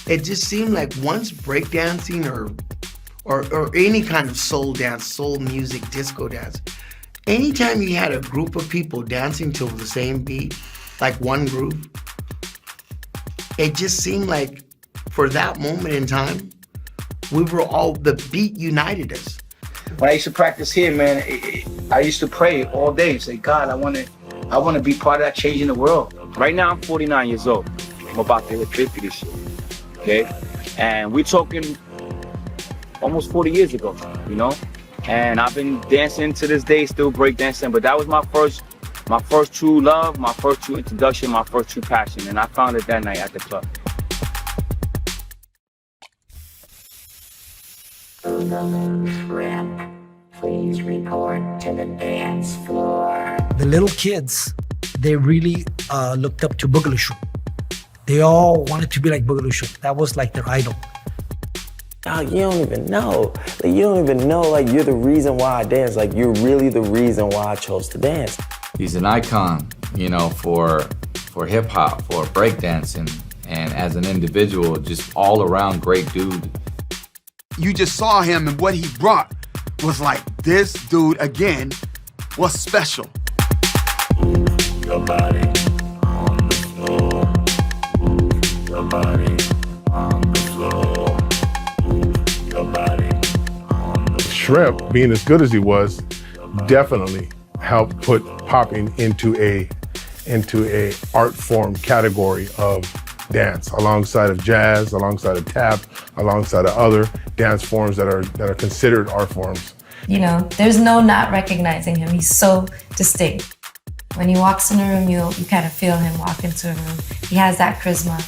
It just seemed like once breakdancing or any kind of soul dance, soul music, disco dance, anytime you had a group of people dancing to the same beat, like one groove, it just seemed like for that moment in time, we were all, the beat united us. When I used to practice here, man, I used to pray all day, say, God, I want to be part of that change in the world. Right now, I'm 49 years old. I'm about to hit 50 this year, okay? And we're talking almost 40 years ago, you know? And I've been dancing to this day, still breakdancing, but that was my first true love, my first true introduction, my first true passion, and I found it that night at the club. Please report to the dance floor. The little kids, they really looked up to Boogaloo Shrimp. They all wanted to be like Boogaloo Shrimp. That was like their idol. You don't even know. Like, you don't even know, like, you're the reason why I dance. Like, you're really the reason why I chose to dance. He's an icon, you know, for hip hop, for breakdancing, and as an individual, just all around great dude. You just saw him, and what he brought was like, this dude, again, was special. Move your body on the floor. Move your body on the floor. Move your body on the floor. Shrimp, being as good as he was, definitely helped put popping into a art form category of dance, alongside of jazz, alongside of tap, alongside of other dance forms that are considered art forms. You know, there's no not recognizing him. He's so distinct. When he walks in a room, you kind of feel him walk into a room. He has that charisma,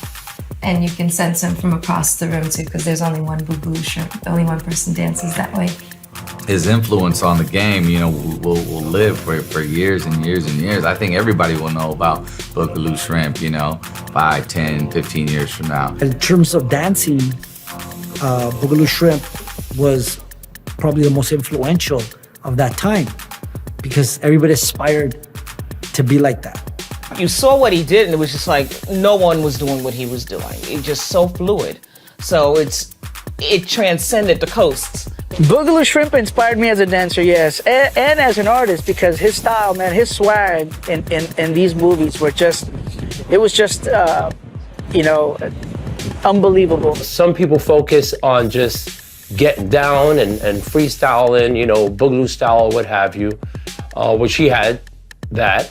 and you can sense him from across the room too, because there's only one Boogaloo Shrimp. Only one person dances that way. His influence on the game, you know, will live for years and years and years. I think everybody will know about Boogaloo Shrimp, you know, 5, 10, 15 years from now. In terms of dancing, Boogaloo Shrimp was probably the most influential of that time because everybody aspired to be like that. You saw what he did and it was just like no one was doing what he was doing. It just so fluid. So it transcended the coasts. Boogaloo Shrimp inspired me as a dancer, yes, and as an artist, because his style, man, his swag in these movies were just, it was just, you know, unbelievable. Some people focus on just getting down and freestyling, you know, Boogaloo style or what have you, which he had that,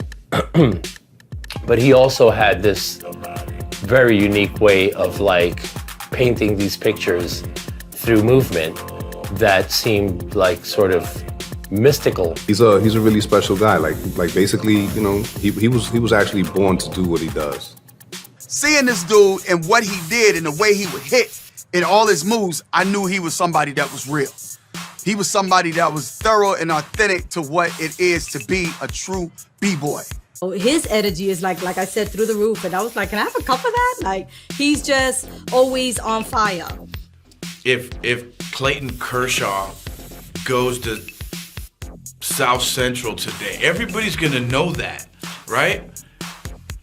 but he also had this very unique way of like painting these pictures through movement that seemed like sort of mystical. He's a really special guy. Like basically, you know, he was actually born to do what he does. Seeing this dude and what he did and the way he would hit in all his moves, I knew he was somebody that was real. He was somebody that was thorough and authentic to what it is to be a true B-boy. His energy is like I said, through the roof. And I was like, can I have a cup of that? Like, he's just always on fire. If Clayton Kershaw goes to South Central today, everybody's gonna know that, right?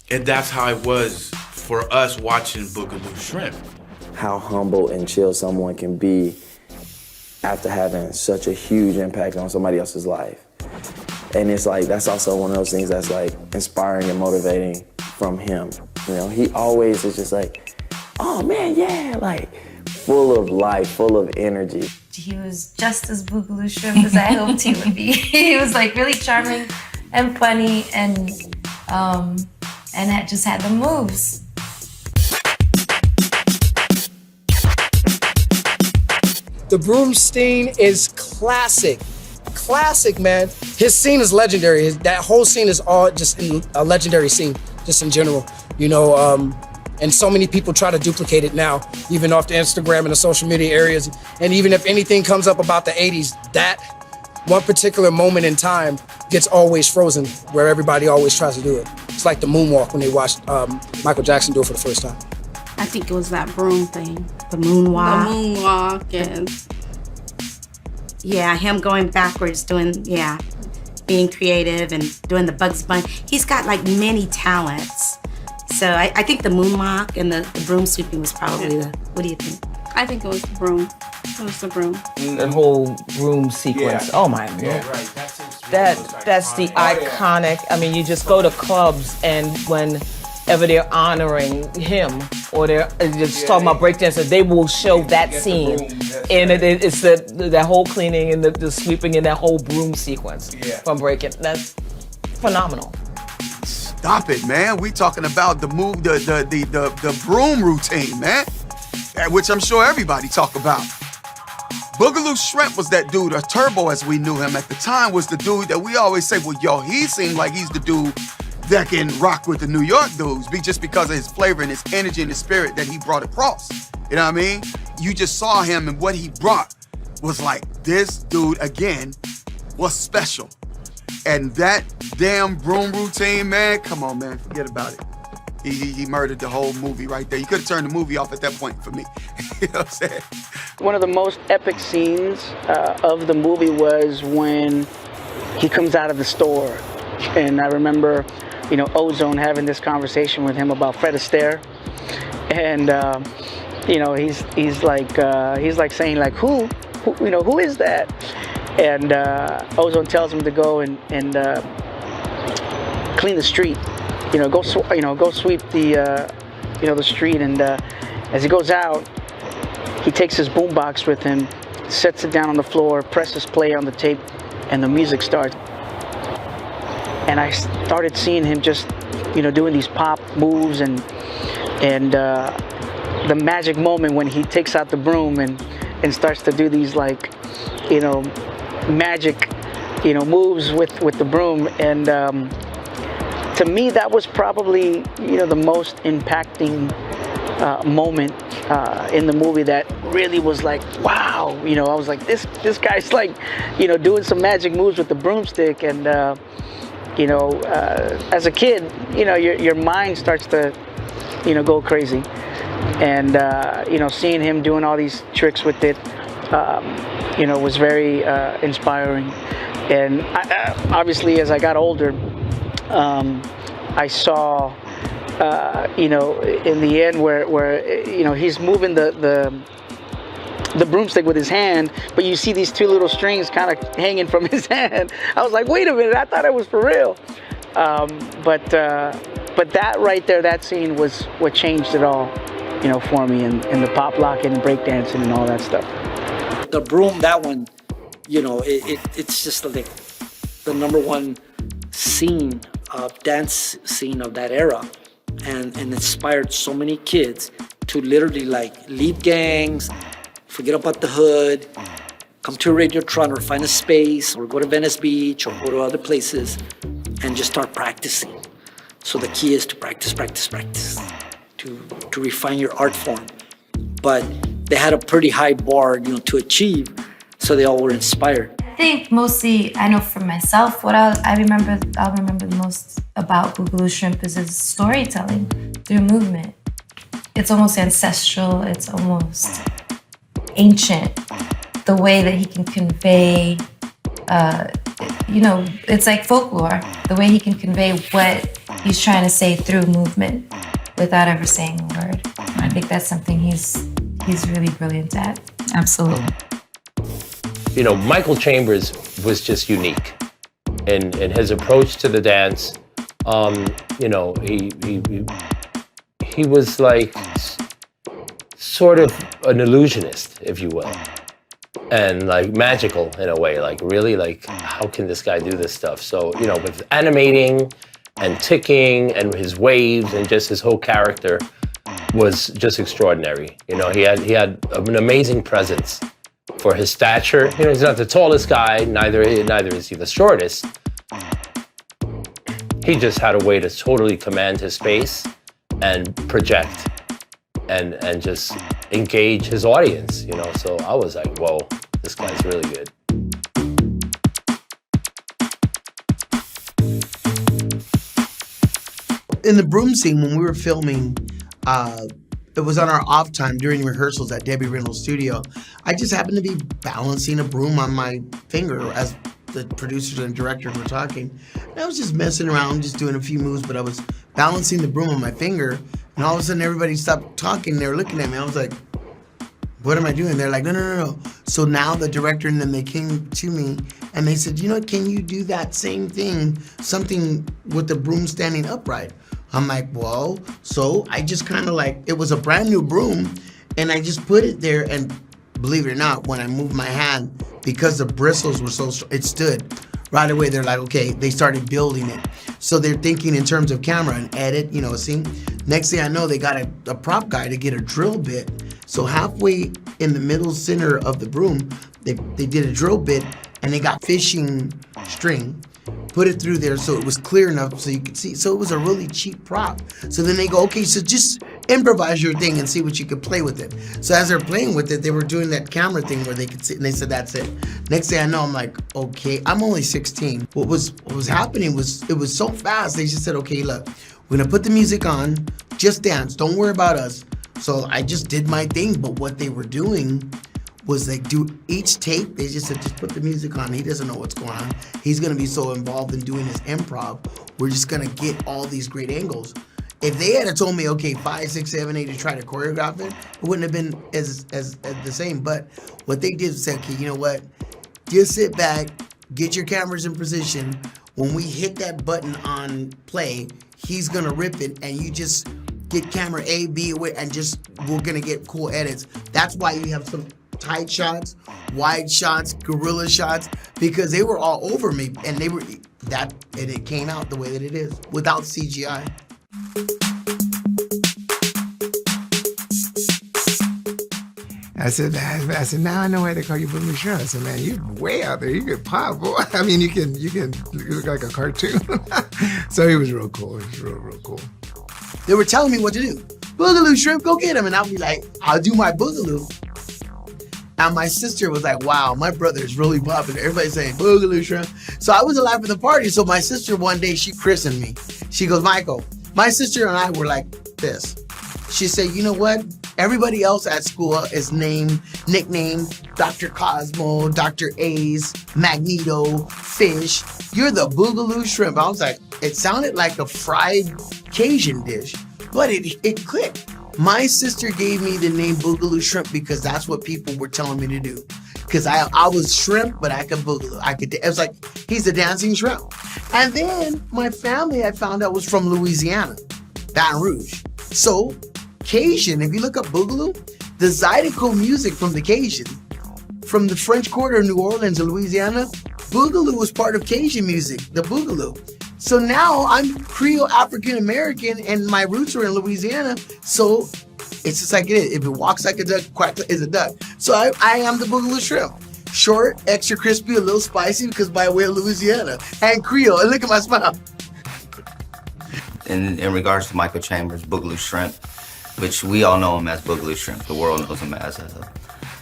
And that's how it was for us watching Boogaloo Shrimp. How humble and chill someone can be after having such a huge impact on somebody else's life. And it's like, that's also one of those things that's like inspiring and motivating from him. You know, he always is just like, oh man, yeah, like full of life, full of energy. He was just as Boogaloo Shrimp as I hoped he would be. He was like really charming and funny and just had the moves. The Broomstein is classic. Classic, man. His scene is legendary. That whole scene is all just a legendary scene, just in general. You know, and so many people try to duplicate it now, even off the Instagram and the social media areas. And even if anything comes up about the 80s, that one particular moment in time gets always frozen, where everybody always tries to do it. It's like the moonwalk when they watched Michael Jackson do it for the first time. I think it was that broom thing, the moonwalk. The moonwalk and... Yeah, him going backwards, being creative and doing the Bugs Bunny. He's got like many talents. So I think the moonwalk and the broom sweeping was probably the. What do you think? I think it was the broom. It was the broom. The whole broom sequence. Yeah. Oh my God. That's the iconic. I mean, you just go to clubs and whenever they're honoring him or they're just talking about breakdancers, they will show that scene. And it's that whole cleaning and the sweeping and that whole broom sequence from breaking. That's phenomenal. Stop it, man. We talking about the move, the broom routine, man. Which I'm sure everybody talk about. Boogaloo Shrimp was that dude, or Turbo as we knew him at the time, was the dude that we always say, well, yo, he seemed like he's the dude that can rock with the New York dudes, just because of his flavor and his energy and his spirit that he brought across. You know what I mean? You just saw him and what he brought was like, this dude, again, was special. And that damn broom routine, man, come on, man, forget about it. He murdered the whole movie right there. You could have turned the movie off at that point for me. You know what I'm saying? One of the most epic scenes of the movie was when he comes out of the store. And I remember, Ozone having this conversation with him about Fred Astaire. And, he's like saying like, who is that? And Ozone tells him to go and clean the street. Go sweep the street. And as he goes out, he takes his boombox with him, sets it down on the floor, presses play on the tape, and the music starts. And I started seeing him just, doing these pop moves and the magic moment when he takes out the broom and starts to do these magic, moves with the broom. And to me, that was probably, the most impacting moment in the movie that really was like, wow. I was like, this guy's like, doing some magic moves with the broomstick. And, as a kid, your mind starts to, go crazy. And, seeing him doing all these tricks with it, was very inspiring. And obviously, as I got older, I saw, in the end where he's moving the broomstick with his hand, but you see these two little strings kind of hanging from his hand. I was like, wait a minute, I thought it was for real. But that right there, that scene was what changed it all, for me, and the pop locking and breakdancing and all that stuff. The broom, that one, it's just like the number one scene dance scene of that era, and inspired so many kids to literally leave gangs, forget about the hood, come to a Radiotron or find a space or go to Venice Beach or go to other places and just start practicing. So the key is to practice, to refine your art form. But they had a pretty high bar, to achieve, so they all were inspired. I think mostly, I know for myself, what I'll remember the most about Boogaloo Shrimp is his storytelling through movement. It's almost ancestral, it's almost ancient. The way that he can convey, it's like folklore. The way he can convey what he's trying to say through movement without ever saying a word. I think that's something he's really brilliant at. Absolutely. Michael Chambers was just unique in his approach to the dance. He was like sort of an illusionist, if you will, and like magical in a way. Like really, like how can this guy do this stuff? So with animating and ticking and his waves and just his whole character was just extraordinary. He had an amazing presence. For his stature, he's not the tallest guy, neither is he the shortest. He just had a way to totally command his space and project and just engage his audience, So I was like, whoa, this guy's really good. In the broom scene, when we were filming, it was on our off time during rehearsals at Debbie Reynolds' studio. I just happened to be balancing a broom on my finger as the producers and directors were talking. And I was just messing around, just doing a few moves, but I was balancing the broom on my finger, and all of a sudden everybody stopped talking. They were looking at me. I was like, what am I doing? They're like, no. So now the director and them, they came to me and they said, you know what, can you do that same thing, something with the broom standing upright? I'm like, well, so I just kind of like, it was a brand new broom, and I just put it there, and believe it or not, when I moved my hand, because the bristles were so strong, it stood. Right away, they're like, okay, they started building it. So they're thinking in terms of camera and edit, you know, see? Next thing I know, they got a prop guy to get a drill bit. So halfway in the middle center of the broom, they did a drill bit, and they got fishing string, put it through there so it was clear enough so you could see. So it was a really cheap prop. So then they go, okay, so just improvise your thing and see what you could play with it. So as they're playing with it, they were doing that camera thing where they could sit, and they said, that's it. Next thing I know, I'm like, okay, I'm only 16. What was happening was, it was so fast, they just said, okay, look, we're gonna put the music on, just dance, don't worry about us. So I just did my thing, but what they were doing was they do each take, they just said, just put the music on. He doesn't know what's going on. He's gonna be so involved in doing his improv. We're just gonna get all these great angles. If they had told me, okay, 5, 6, 7, 8 to try to choreograph it, it wouldn't have been as the same. But what they did was say, okay, you know what? Just sit back, get your cameras in position. When we hit that button on play, he's gonna rip it, and you just get camera A, B away, and just, we're gonna get cool edits. That's why you have some tight shots, wide shots, gorilla shots, because they were all over me, and they were, and it came out the way that it is, without CGI. I said, now I know why they call you Boogaloo Shrimp. I said, man, you're way out there. You can pop, boy. I mean, you look like a cartoon. So he was real cool. He was real cool. They were telling me what to do. Boogaloo Shrimp, go get him. And I'll be like, I'll do my Boogaloo. And my sister was like, wow, my brother is really popular. Everybody's saying Boogaloo Shrimp. So I was alive at the party. So my sister one day, she christened me. She goes, Michael, my sister and I were like this. She said, you know what? Everybody else at school is nicknamed Dr. Cosmo, Dr. Ace, Magneto, Fish. You're the Boogaloo Shrimp. I was like, it sounded like a fried Cajun dish, but it clicked. My sister gave me the name Boogaloo Shrimp because that's what people were telling me to do. Because I was shrimp, but I could boogaloo. It was like, he's a dancing shrimp. And then my family, I found out, was from Louisiana, Baton Rouge. So Cajun, if you look up Boogaloo, the Zydeco music from the Cajun, from the French Quarter of New Orleans and Louisiana, Boogaloo was part of Cajun music, the Boogaloo. So now I'm Creole African American and my roots are in Louisiana. So it's just like it is. If it walks like a duck, quacks is a duck. So I am the Boogaloo Shrimp. Short, extra crispy, a little spicy because by way of Louisiana. And Creole, and look at my smile. In regards to Michael Chambers, Boogaloo Shrimp, which we all know him as Boogaloo Shrimp. The world knows him as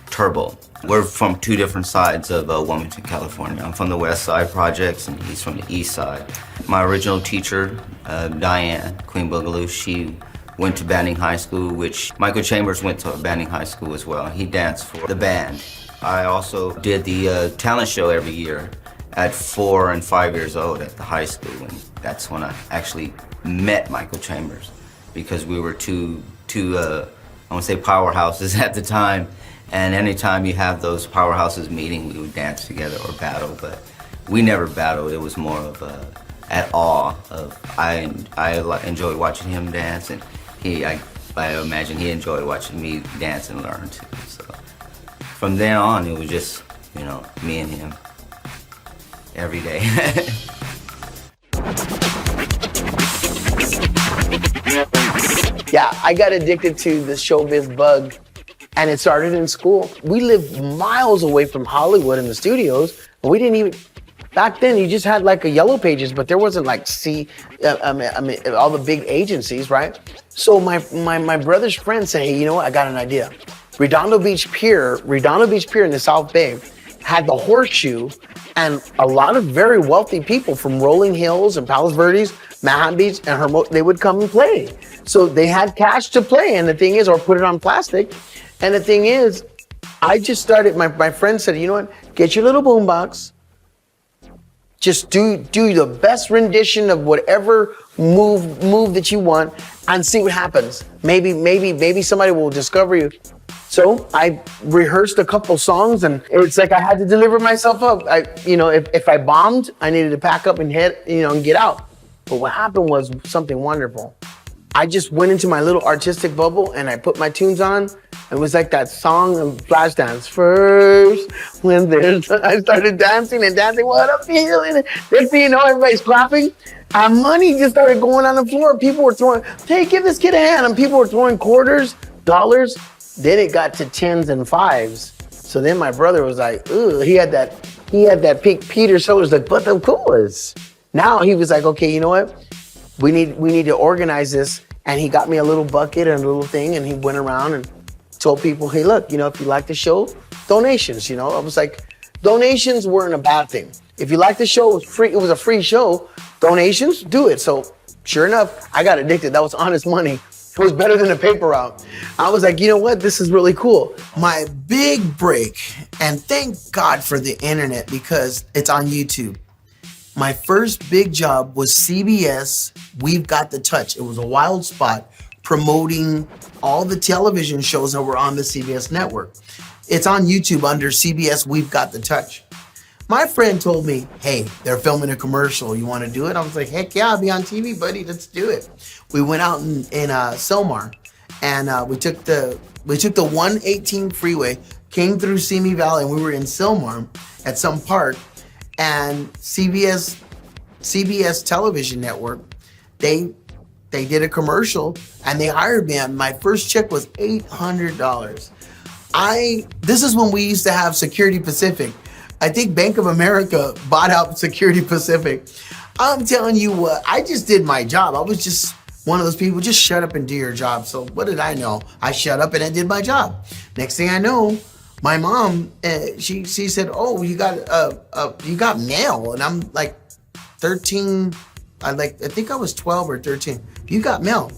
Turbo. We're from two different sides of Wilmington, California. I'm from the West Side projects, and he's from the East Side. My original teacher, Diane, Queen Boogaloo, she went to Banning High School, which Michael Chambers went to Banning High School as well. He danced for the band. I also did the talent show every year at 4 and 5 years old at the high school, and that's when I actually met Michael Chambers, because we were two I want to say powerhouses at the time, and anytime you have those powerhouses meeting, we would dance together or battle, but we never battled. It was more of at awe of, I enjoyed watching him dance, and I imagine he enjoyed watching me dance and learn too. So from then on, it was just, you know, me and him every day. Yeah, I got addicted to the showbiz bug, and it started in school. We lived miles away from Hollywood in the studios, and we didn't even, back then you just had like a Yellow Pages, but there wasn't like all the big agencies, right? So my brother's friend said, hey, you know what, I got an idea. Redondo Beach Pier in the South Bay had the Horseshoe, and a lot of very wealthy people from Rolling Hills and Palos Verdes, Manhattan Beach, and Hermosa, they would come and play. So they had cash to play, and the thing is, or put it on plastic. And the thing is, I just started, my friend said, you know what, get your little boombox, Just do the best rendition of whatever move that you want and see what happens. Maybe somebody will discover you. So I rehearsed a couple songs, and it's like I had to deliver myself up. If I bombed, I needed to pack up and head, and get out. But what happened was something wonderful. I just went into my little artistic bubble and I put my tunes on. It was like that song of Flashdance. First, I started dancing, what up, feeling? Next thing you know, everybody's clapping. And money just started going on the floor. People were throwing, hey, give this kid a hand. And people were throwing quarters, dollars. Then it got to 10s and 5s. So then my brother was like, ugh, he had that Pink Peter shoulders, like, but of course. Now he was like, okay, you know what? We need to organize this. And he got me a little bucket and a little thing, and he went around and told people, hey, look, if you like the show, donations, I was like, donations weren't a bad thing. If you like the show, it was free. It was a free show. Donations, do it. So sure enough, I got addicted. That was honest money. It was better than a paper route. I was like, you know what? This is really cool. My big break, and thank God for the internet because it's on YouTube. My first big job was CBS, We've Got the Touch. It was a wild spot promoting all the television shows that were on the CBS network. It's on YouTube under CBS, We've Got the Touch. My friend told me, hey, they're filming a commercial. You want to do it? I was like, heck yeah, I'll be on TV, buddy. Let's do it. We went out in Selmar, and we took the 118 freeway, came through Simi Valley, and we were in Selmar at some park. And CBS television network, they did a commercial and they hired me. And my first check was $800. This is when we used to have Security Pacific. I think Bank of America bought out Security Pacific. I'm telling you what, I just did my job. I was just one of those people, just shut up and do your job. So what did I know? I shut up and I did my job. Next thing I know, my mom, she said, "Oh, you got mail," and I'm like 13. I think I was 12 or 13. You got mail.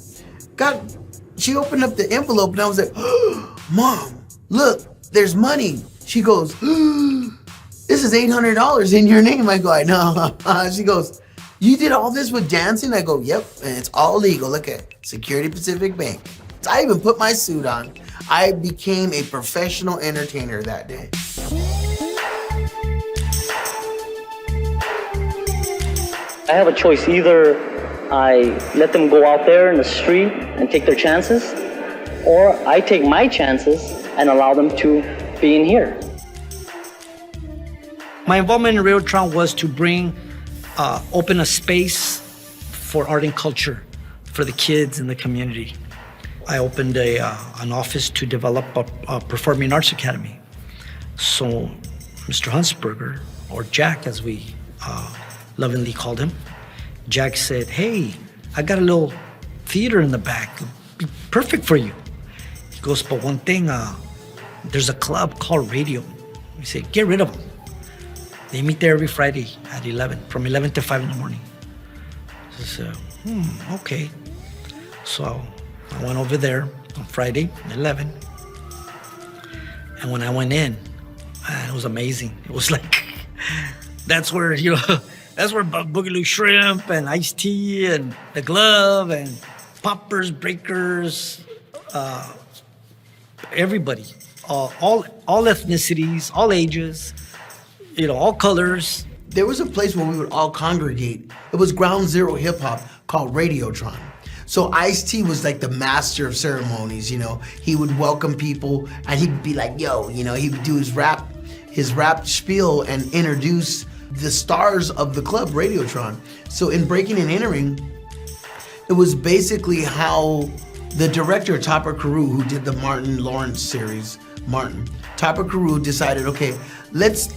She opened up the envelope and I was like, oh, Mom, look, there's money. She goes, this is $800 in your name. I go, I know. She goes, you did all this with dancing? I go, yep, and it's all legal. Look at Security Pacific Bank. So I even put my suit on. I became a professional entertainer that day. I have a choice. Either I let them go out there in the street and take their chances, or I take my chances and allow them to be in here. My involvement in Radiotron was to open a space for art and culture for the kids in the community. I opened an office to develop a performing arts academy. So Mr. Huntsberger, or Jack as we lovingly called him, Jack said, hey, I got a little theater in the back. It'd be perfect for you. He goes, but one thing, there's a club called Radio. We said, get rid of them. They meet there every Friday at 11, from 11 to 5 in the morning. So I said, okay. So I went over there on Friday at 11. And when I went in, it was amazing. It was like, that's where Boogaloo Shrimp and Iced Tea and The Glove and Poppers, Breakers, everybody, all ethnicities, all ages, all colors. There was a place where we would all congregate. It was ground zero hip hop called Radiotron. So Ice-T was like the master of ceremonies, He would welcome people and he'd be like, yo, he would do his rap spiel and introduce the stars of the club, Radiotron. So in Breaking and Entering, it was basically how the director, Topper Carew, who did the Martin Lawrence series, Topper Carew decided, okay, let's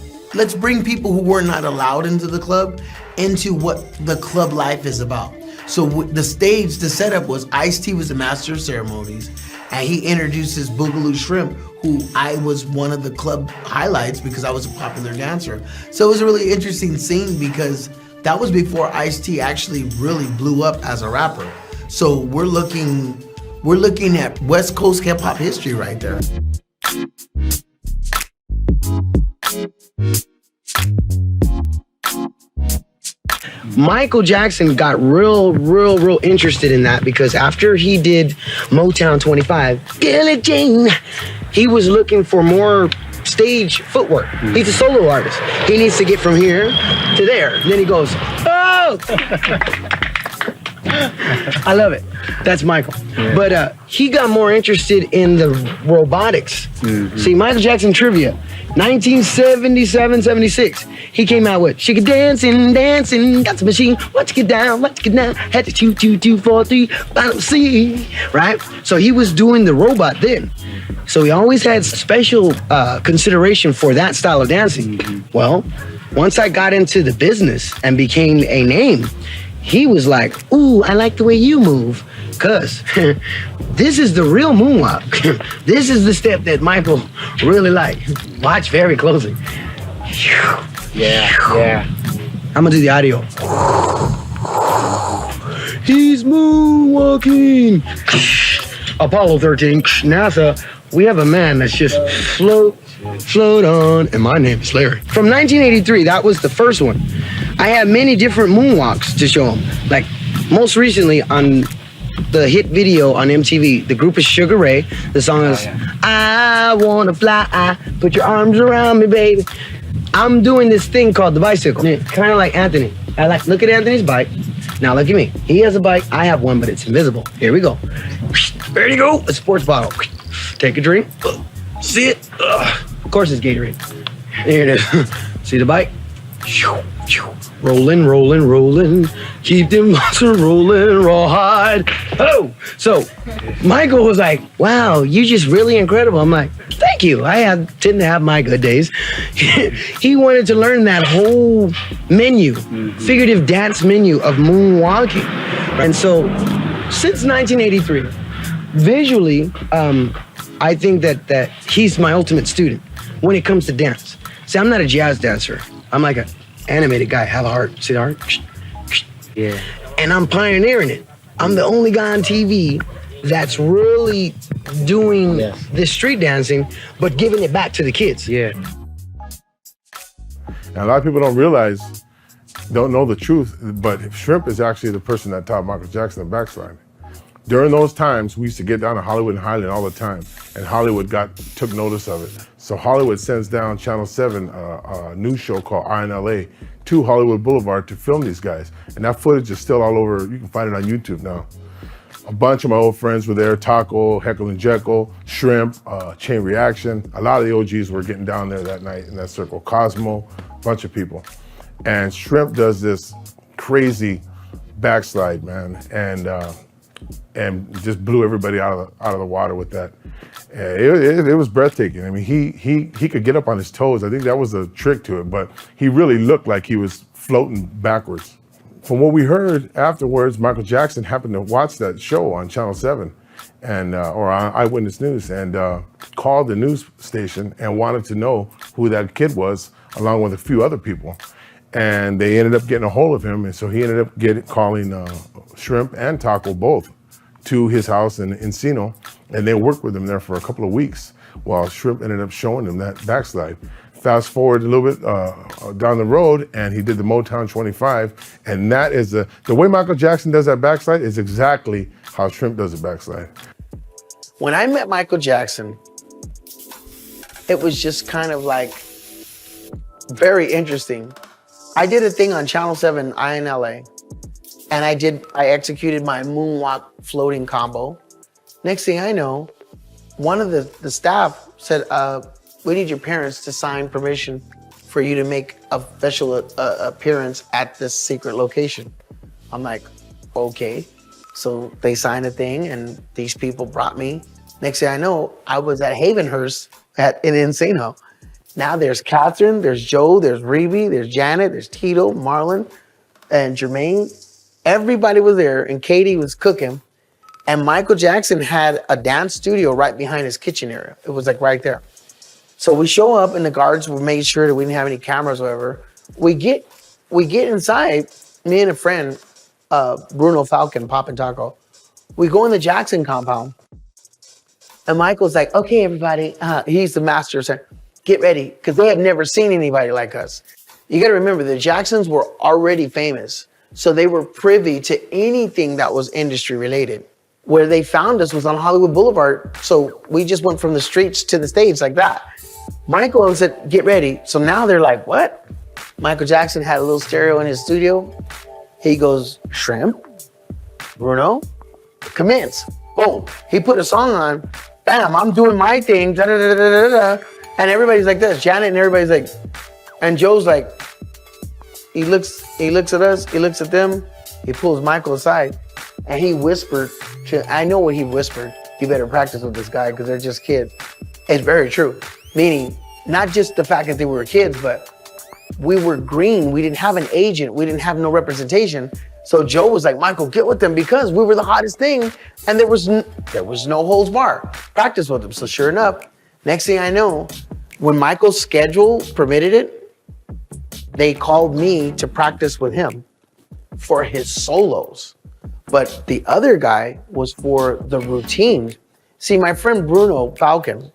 bring people who were not allowed into the club into what the club life is about. So the setup was Ice-T was the master of ceremonies, and he introduces Boogaloo Shrimp, who I was one of the club highlights because I was a popular dancer. So it was a really interesting scene because that was before Ice-T actually really blew up as a rapper. So we're looking at West Coast hip hop history right there. Michael Jackson got real interested in that because after he did Motown 25, Billie Jean, he was looking for more stage footwork. He's a solo artist. He needs to get from here to there. And then he goes, oh! I love it. That's Michael. Yeah. But he got more interested in the robotics. See, Michael Jackson trivia, 1977, 76. He came out with, she could dancing, got the machine, let's get down, had to 2, 2, 2, 4, 3, bottom C, right? So he was doing the robot then. So he always had special consideration for that style of dancing. Well, once I got into the business and became a name, he was like, ooh, I like the way you move. Cause this is the real moonwalk. This is the step that Michael really liked. Watch very closely. Yeah. I'm gonna do the audio. He's moonwalking. Apollo 13, NASA. We have a man that's just float on, and my name is Larry. From 1983, that was the first one. I have many different moonwalks to show him. Like most recently on the hit video on MTV, the group is Sugar Ray. The song is I Wanna Fly, Put Your Arms Around Me, Baby. I'm doing this thing called the bicycle. Kind of like Anthony. Look at Anthony's bike. Now look at me. He has a bike, I have one, but it's invisible. Here we go. There you go, a sports bottle. Take a drink. See it? Of course it's Gatorade. There it is. See the bike? Rolling. Keep them muscles rolling, rawhide. Oh! So Michael was like, wow, you're just really incredible. I'm like, thank you. Tend to have my good days. He wanted to learn that whole menu, figurative dance menu of moonwalking. And so since 1983, visually, I think that he's my ultimate student when it comes to dance. See, I'm not a jazz dancer. I'm like an animated guy. Have a heart. See the heart? Yeah. And I'm pioneering it. I'm the only guy on TV that's really doing this street dancing, but giving it back to the kids. Yeah. Now, a lot of people don't know the truth, but Shrimp is actually the person that taught Michael Jackson the backslide. During those times, we used to get down to Hollywood and Highland all the time, and Hollywood took notice of it. So Hollywood sends down Channel 7, a news show called INLA, to Hollywood Boulevard to film these guys. And that footage is still all over. You can find it on YouTube now. A bunch of my old friends were there, Taco, Heckle and Jekyll, Shrimp, Chain Reaction. A lot of the OGs were getting down there that night in that circle. Cosmo, a bunch of people. And Shrimp does this crazy backslide, man, and just blew everybody out of the water with that. It was breathtaking. I mean, he could get up on his toes. I think that was the trick to it, but he really looked like he was floating backwards. From what we heard afterwards, Michael Jackson happened to watch that show on Channel 7 or on Eyewitness News and called the news station and wanted to know who that kid was, along with a few other people. And they ended up getting a hold of him, and so he ended up calling Shrimp and Taco both to his house in Encino, and they worked with him there for a couple of weeks while Shrimp ended up showing him that backslide. Fast forward a little bit down the road, and he did the Motown 25, and that is the way Michael Jackson does that backslide is exactly how Shrimp does the backslide. When I met Michael Jackson, it was just kind of like very interesting. I did a thing on Channel 7 INLA, and I executed my moonwalk floating combo. Next thing I know, one of the staff said, we need your parents to sign permission for you to make a special appearance at this secret location. I'm like, okay. So they signed a thing, and these people brought me. Next thing I know, I was at Havenhurst in Encino. Now there's Catherine, there's Joe, there's Reby, there's Janet, there's Tito, Marlon, and Jermaine. Everybody was there, and Katie was cooking. And Michael Jackson had a dance studio right behind his kitchen area. It was like right there. So we show up, and the guards made sure that we didn't have any cameras or whatever. We get inside, me and a friend, Bruno Falcon, Pop and Taco. We go in the Jackson compound, and Michael's like, okay, everybody, he's the master, saying, get ready, because they have never seen anybody like us. You got to remember, the Jacksons were already famous So they were privy to anything that was industry related. Where they found us was on Hollywood Boulevard. So we just went from the streets to the stage like that. Michael said, get ready. So now they're like, what? Michael Jackson had a little stereo in his studio. He goes, Shrimp, Bruno, commence. Boom. He put a song on. Bam, I'm doing my thing. Da, da, da, da, da, da. And everybody's like this. Janet and everybody's like, and Joe's like, he looks at us, he looks at them, he pulls Michael aside, and he whispered, I know what he whispered. You better practice with this guy because they're just kids. It's very true. Meaning, not just the fact that they were kids, but we were green. We didn't have an agent. We didn't have no representation. So Joe was like, Michael, get with them because we were the hottest thing. And there was no holds bar. Practice with them. So sure enough, next thing I know, when Michael's schedule permitted it, they called me to practice with him for his solos. But the other guy was for the routine. See, my friend Bruno Falcon,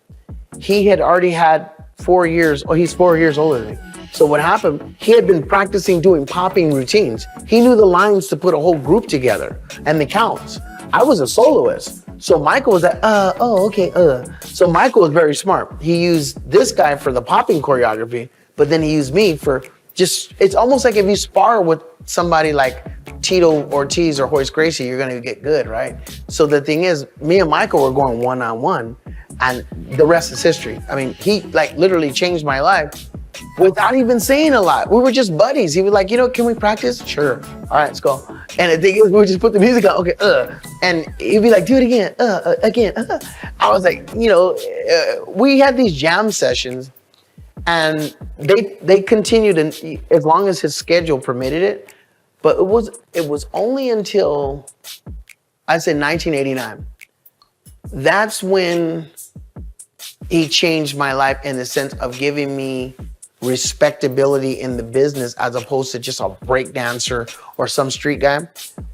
he had already had 4 years, he's 4 years older than me. So what happened, he had been practicing doing popping routines. He knew the lines to put a whole group together and the counts. I was a soloist. So Michael was like, okay. So Michael was very smart. He used this guy for the popping choreography, but then he used me for just, it's almost like if you spar with somebody like Tito Ortiz or Hoist Gracie, you're gonna get good, right? So the thing is, me and Michael were going one-on-one and the rest is history. I mean, he like literally changed my life without even saying a lot. We were just buddies. He was like, can we practice? Sure. All right, let's go. And the thing is, we would just put the music on, okay, and he'd be like, do it again, again. I was like, we had these jam sessions and they continued as long as his schedule permitted it. But it was only until, I'd say 1989. That's when he changed my life in the sense of giving me respectability in the business as opposed to just a break dancer or some street guy.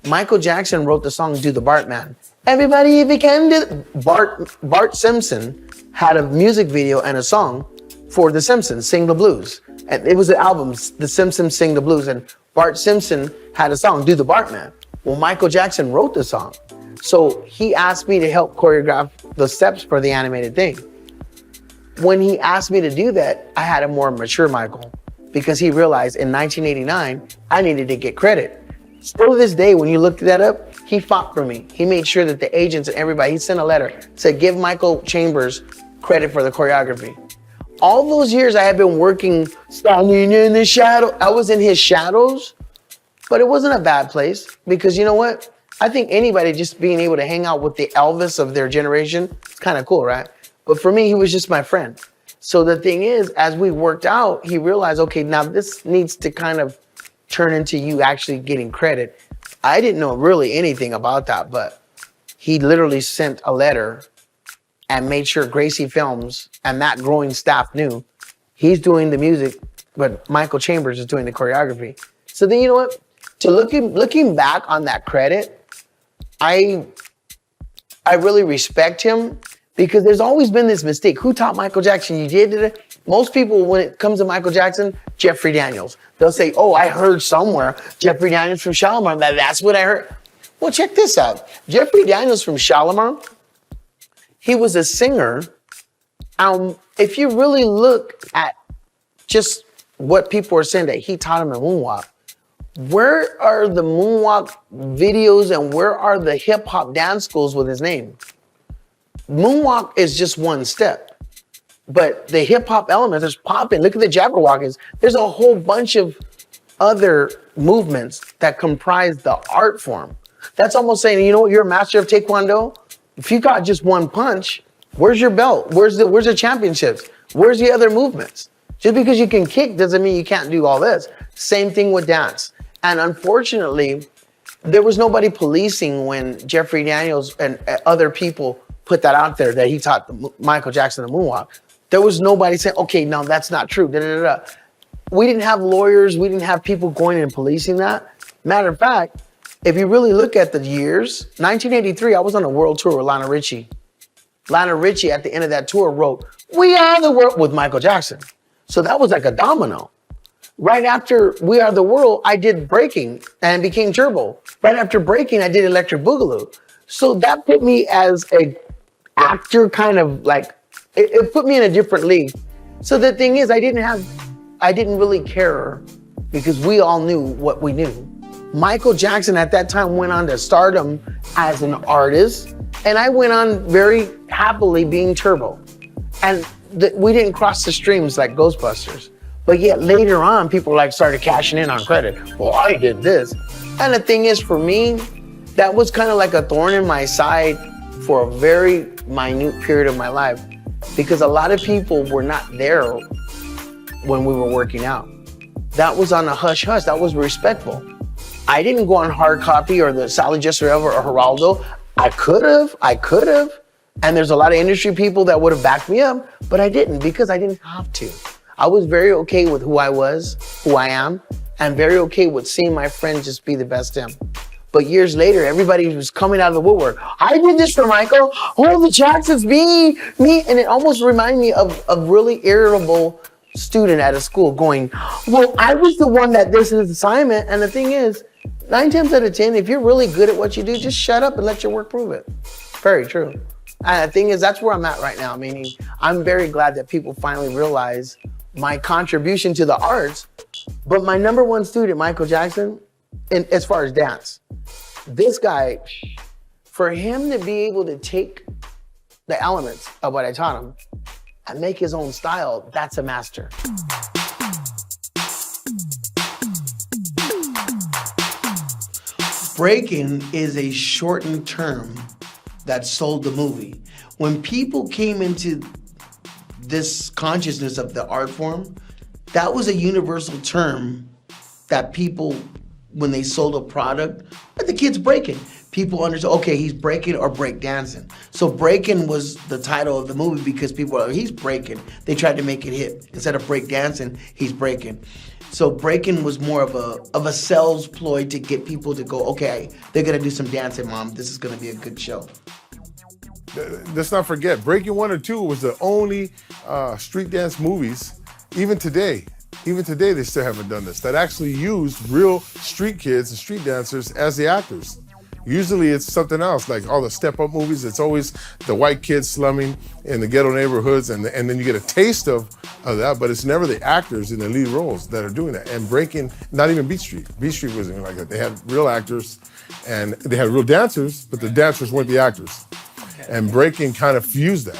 Michael Jackson wrote the song Do the Bartman. Everybody, if you can do Bart Simpson had a music video and a song for The Simpsons, Sing the Blues. And it was the album, The Simpsons Sing the Blues, and Bart Simpson had a song, Do the Bartman. Well, Michael Jackson wrote the song. So he asked me to help choreograph the steps for the animated thing. When he asked me to do that, I had a more mature Michael because he realized in 1989, I needed to get credit. Still to this day, when you look that up, he fought for me. He made sure that the agents and everybody, he sent a letter, said, give Michael Chambers credit for the choreography. All those years I had been working, standing in the shadow. I was in his shadows, but it wasn't a bad place because you know what? I think anybody just being able to hang out with the Elvis of their generation, it's kind of cool, right? But for me, he was just my friend. So the thing is, as we worked out, he realized, okay, now this needs to kind of turn into you actually getting credit. I didn't know really anything about that, but he literally sent a letter and made sure Gracie Films and that growing staff knew he's doing the music, but Michael Chambers is doing the choreography. So then, you know what? To looking back on that credit, I really respect him because there's always been this mistake. Who taught Michael Jackson? You did it. Most people, when it comes to Michael Jackson, Jeffrey Daniels. They'll say, oh, I heard somewhere, Jeffrey Daniels from Shalimar. That's what I heard. Well, check this out. Jeffrey Daniels from Shalimar, he was a singer. If you really look at just what people are saying that he taught him a moonwalk, where are the moonwalk videos and where are the hip hop dance schools with his name? Moonwalk is just one step, but the hip hop element, there's popping. Look at the Jabberwockers. There's a whole bunch of other movements that comprise the art form. That's almost saying, you know what, you're a master of Taekwondo. If you got just one punch, where's your belt? Where's the championships? Where's the other movements? Just because you can kick doesn't mean you can't do all this. Same thing with dance. And unfortunately, there was nobody policing when Jeffrey Daniels and other people put that out there that he taught Michael Jackson the moonwalk. There was nobody saying, okay, no, that's not true. Da, da, da, da. We didn't have lawyers. We didn't have people going and policing that. Matter of fact, if you really look at the years, 1983, I was on a world tour with Lionel Richie. Lionel Richie at the end of that tour wrote, "We Are the World" with Michael Jackson. So that was like a domino. Right after We Are the World, I did breaking and became Turbo. Right after breaking, I did Electric Boogaloo. So that put me as a actor kind of like, it put me in a different league. So the thing is, I didn't really care because we all knew what we knew. Michael Jackson at that time went on to stardom as an artist, and I went on very happily being Turbo. And we didn't cross the streams like Ghostbusters. But yet later on, people like started cashing in on credit. Well, I did this. And the thing is, for me, that was kind of like a thorn in my side for a very minute period of my life, because a lot of people were not there when we were working out. That was on a hush hush. That was respectful. I didn't go on Hard Copy or the Sally Jester or Geraldo. I could have. And there's a lot of industry people that would have backed me up, but I didn't because I didn't have to. I was very okay with who I was, who I am, and very okay with seeing my friends just be the best them. But years later, everybody was coming out of the woodwork. I did this for Michael. Oh, the Jacksons, me. And it almost reminded me of a really irritable student at a school going, well, I was the one that this is assignment. And the thing is, 9 times out of 10, if you're really good at what you do, just shut up and let your work prove it. Very true. And the thing is, that's where I'm at right now. Meaning, I'm very glad that people finally realize my contribution to the arts. But my number one student, Michael Jackson, as far as dance, this guy, for him to be able to take the elements of what I taught him and make his own style, that's a master. Breaking is a shortened term that sold the movie. When people came into this consciousness of the art form, that was a universal term that people, when they sold a product, the kid's breaking. People understood, okay, he's breaking or break dancing. So breaking was the title of the movie because people were like, he's breaking. They tried to make it hip. Instead of break dancing, he's breaking. So breaking was more of a sales ploy to get people to go, okay, they're gonna do some dancing, Mom. This is gonna be a good show. Let's not forget, Breaking 1 or 2 was the only street dance movies, even today they still haven't done this, that actually used real street kids and street dancers as the actors. Usually it's something else, like all the step-up movies, it's always the white kids slumming in the ghetto neighborhoods, and then you get a taste of that, but it's never the actors in the lead roles that are doing that. And Breaking, not even Beat Street. Beat Street wasn't like that. They had real actors, and they had real dancers, but the dancers weren't the actors. And Breaking kind of fused that.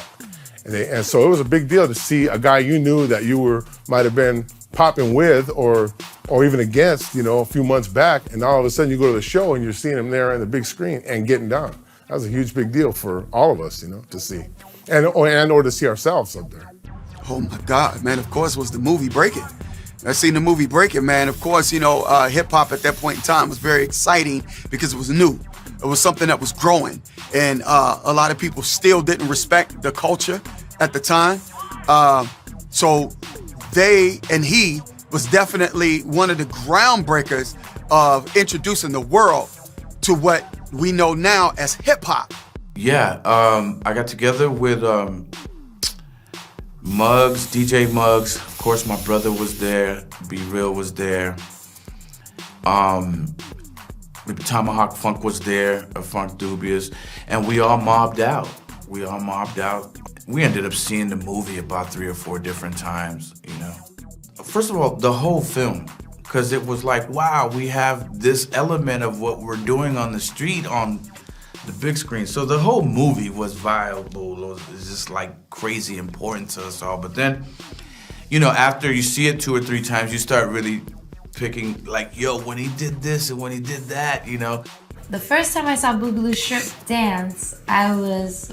And so it was a big deal to see a guy you knew that you might have been popping with or even against, a few months back, and all of a sudden you go to the show and you're seeing him there on the big screen and getting down. That was a huge big deal for all of us, to see. Or to see ourselves up there. Oh my God, man, of course, was the movie Breaking. I seen the movie Breaking, man. Of course, hip hop at that point in time was very exciting because it was new. It was something that was growing. And a lot of people still didn't respect the culture at the time. So he was definitely one of the groundbreakers of introducing the world to what we know now as hip hop. Yeah, I got together with Muggs, DJ Muggs. Of course, my brother was there. Be Real was there. Tomahawk Funk was there, Funk Dubious, and we all mobbed out. We ended up seeing the movie about 3 or 4 different times, First of all, the whole film, because it was like, wow, we have this element of what we're doing on the street on the big screen. So the whole movie was viable. It was just like crazy important to us all. But then, after you see it 2 or 3 times, you start really picking like, yo, when he did this and when he did that, The first time I saw Boogaloo Shrimp dance,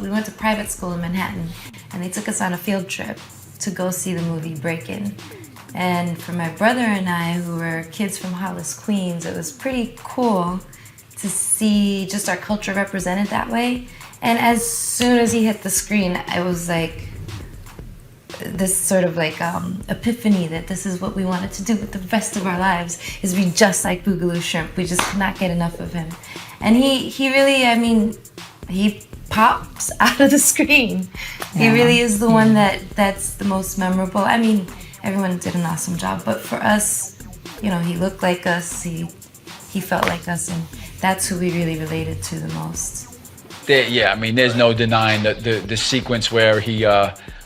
we went to private school in Manhattan, and they took us on a field trip to go see the movie Breakin'. And for my brother and I, who were kids from Hollis, Queens, it was pretty cool to see just our culture represented that way. And as soon as he hit the screen, it was like this sort of like epiphany that this is what we wanted to do with the rest of our lives, is be just like Boogaloo Shrimp. We just could not get enough of him. And he really, he pops out of the screen. Yeah. He really is the one that's the most memorable. Everyone did an awesome job, but for us, you know, he looked like us, he felt like us, and that's who we really related to the most. Yeah, I mean, there's no denying the sequence where he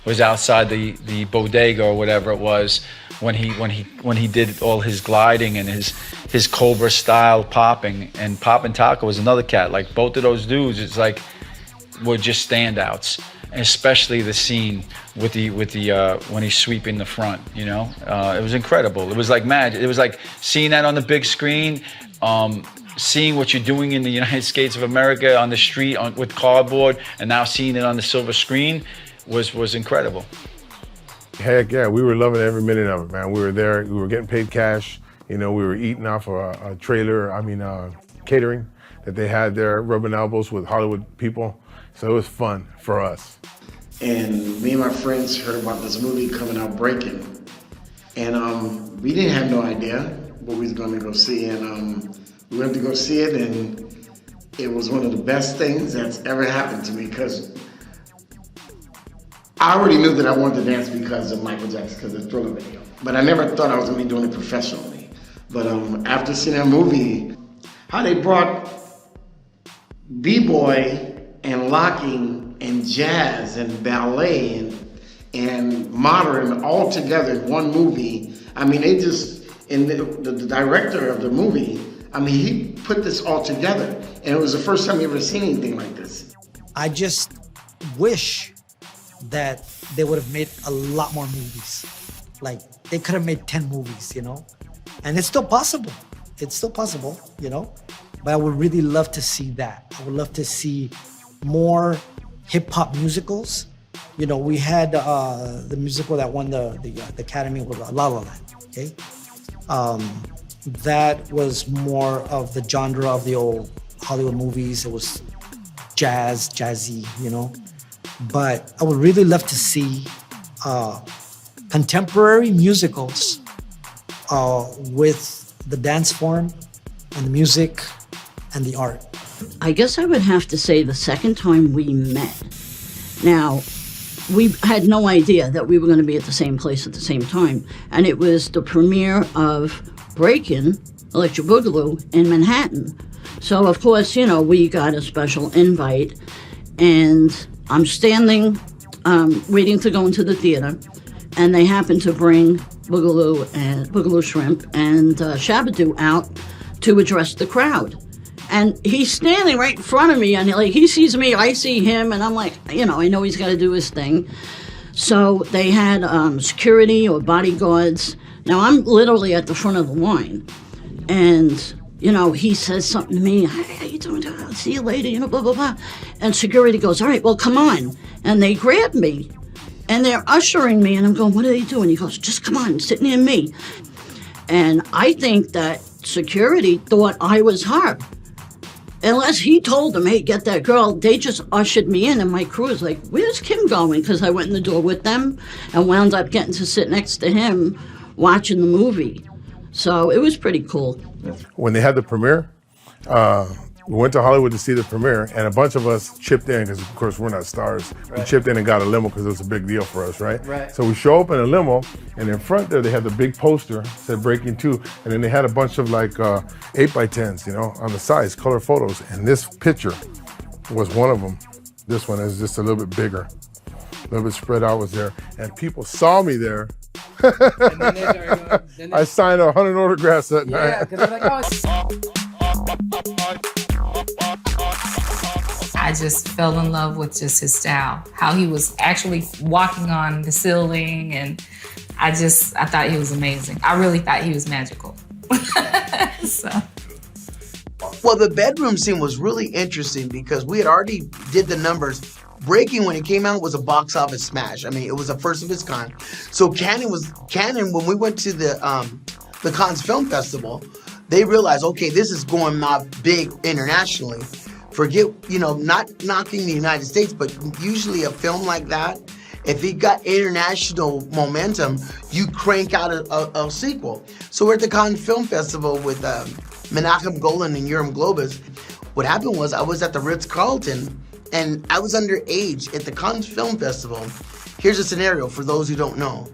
was outside the bodega or whatever it was when he did all his gliding and his Cobra style popping. And Poppin' Taco was another cat. Like both of those dudes, it's like were just standouts. And especially the scene with the when he's sweeping the front. You know, it was incredible. It was like magic. It was like seeing that on the big screen. Seeing what you're doing in the United States of America on the street with cardboard, and now seeing it on the silver screen was incredible. Heck yeah, we were loving every minute of it, man. We were there, we were getting paid cash. You know, we were eating off a trailer, catering that they had there, rubbing elbows with Hollywood people. So it was fun for us. And me and my friends heard about this movie coming out, Breaking. And we didn't have no idea what we was going to go see. And we went to go see it, and it was one of the best things that's ever happened to me, because I already knew that I wanted to dance because of Michael Jackson, because of the Thriller video. But I never thought I was going to be doing it professionally. But after seeing that movie, how they brought b-boy and locking and jazz and ballet and modern all together in one movie. I mean, they just, and the director of the movie, I mean, he put this all together, and it was the first time you ever seen anything like this. I just wish that they would have made a lot more movies. Like, they could have made 10 movies, you know? And it's still possible. It's still possible, you know? But I would really love to see that. I would love to see more hip-hop musicals. You know, we had the musical that won the Academy with La La Land, okay? That was more of the genre of the old Hollywood movies. It was jazzy, you know? But I would really love to see contemporary musicals with the dance form and the music and the art. I guess I would have to say the second time we met. Now, we had no idea that we were going to be at the same place at the same time. And it was the premiere of Breakin', Electric Boogaloo in Manhattan. So, of course, you know, we got a special invite. And I'm standing, waiting to go into the theater. And they happened to bring Boogaloo Shrimp and Shabadoo out to address the crowd. And he's standing right in front of me, and like he sees me, I see him, and I'm like, you know, I know he's got to do his thing. So they had security or bodyguards. Now I'm literally at the front of the line, and you know, he says something to me. Hey, how you doing? I'll see you later. You know, blah blah blah. And security goes, all right, well, come on. And they grab me, and they're ushering me, and I'm going, what are they doing? He goes, just come on, sit near me. And I think that security thought I was her. Unless he told them, hey, get that girl, they just ushered me in, and my crew was like, where's Kim going? Because I went in the door with them and wound up getting to sit next to him watching the movie. So it was pretty cool. When they had the premiere, we went to Hollywood to see the premiere, and a bunch of us chipped in, because of course we're not stars. Right. We chipped in and got a limo because it was a big deal for us, right? Right. So we show up in a limo, and in front there they had the big poster, said Breaking 2, and then they had a bunch of like 8x10s, you know, on the sides, color photos, and this picture was one of them. This one is just a little bit bigger, a little bit spread out was there, and people saw me there. And then they I signed 100 autographs that night. Yeah, because they're like, I just fell in love with just his style, how he was actually walking on the ceiling, and I thought he was amazing. I really thought he was magical. So. Well, the bedroom scene was really interesting because we had already did the numbers. Breaking, when it came out, was a box office smash. I mean, it was a first of its kind. So Cannon, when we went to the Cannes Film Festival, they realized, okay, this is going out big internationally. Forget, you know, not knocking the United States, but usually a film like that, if it got international momentum, you crank out a sequel. So we're at the Cannes Film Festival with Menachem Golan and Yoram Globus. What happened was I was at the Ritz-Carlton, and I was underage at the Cannes Film Festival. Here's a scenario for those who don't know.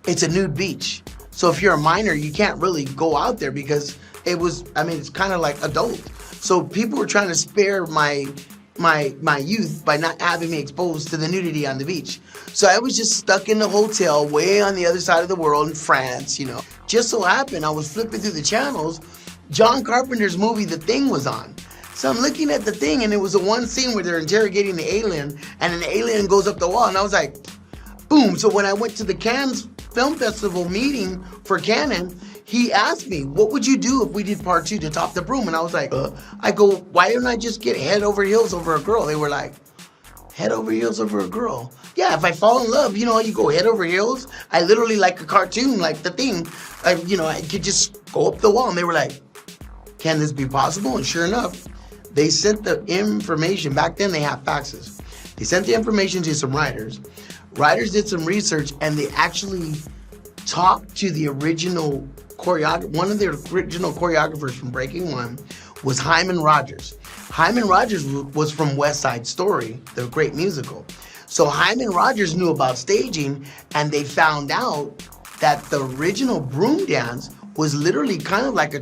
It's a nude beach. So if you're a minor, you can't really go out there because it's kind of like adult. So people were trying to spare my youth by not having me exposed to the nudity on the beach. So I was just stuck in the hotel way on the other side of the world in France, you know. Just so happened I was flipping through the channels, John Carpenter's movie The Thing was on. So I'm looking at The Thing, and it was the one scene where they're interrogating the alien, and an alien goes up the wall, and I was like, boom. So when I went to the Cannes Film Festival meeting for Canon, he asked me, what would you do if we did part 2 to Top the Broom? And I was like, I go, why don't I just get head over heels over a girl? They were like, head over heels over a girl? Yeah, if I fall in love, you know, you go head over heels. I literally like a cartoon, like The Thing. I could just go up the wall. And they were like, can this be possible? And sure enough, they sent the information. Back then, they had faxes. They sent the information to some writers. Writers did some research, and they actually talked to the original choreographer. One of the original choreographers from Breaking One was Hyman Rogers. Hyman Rogers was from West Side Story, the great musical. So Hyman Rogers knew about staging, and they found out that the original broom dance was literally kind of like a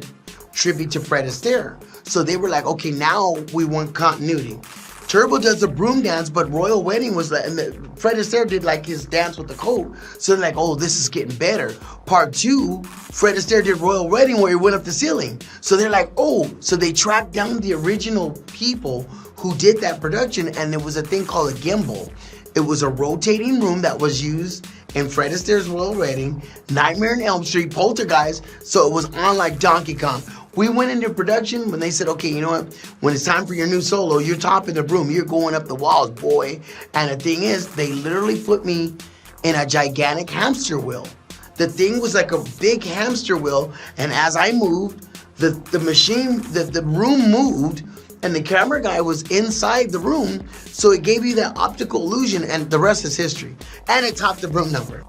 tribute to Fred Astaire. So they were like, okay, now we want continuity. Turbo does the broom dance, but Royal Wedding was like, and Fred Astaire did like his dance with the coat. So they're like, oh, this is getting better. Part 2, Fred Astaire did Royal Wedding where he went up the ceiling. So they're like, oh, so they tracked down the original people who did that production, and there was a thing called a gimbal. It was a rotating room that was used in Fred Astaire's Royal Wedding, Nightmare on Elm Street, Poltergeist, so it was on like Donkey Kong. We went into production when they said, okay, you know what? When it's time for your new solo, you're topping the broom. You're going up the walls, boy. And the thing is, they literally put me in a gigantic hamster wheel. The thing was like a big hamster wheel. And as I moved, the machine, the room moved, and the camera guy was inside the room. So it gave you that optical illusion, and the rest is history. And it topped the broom number.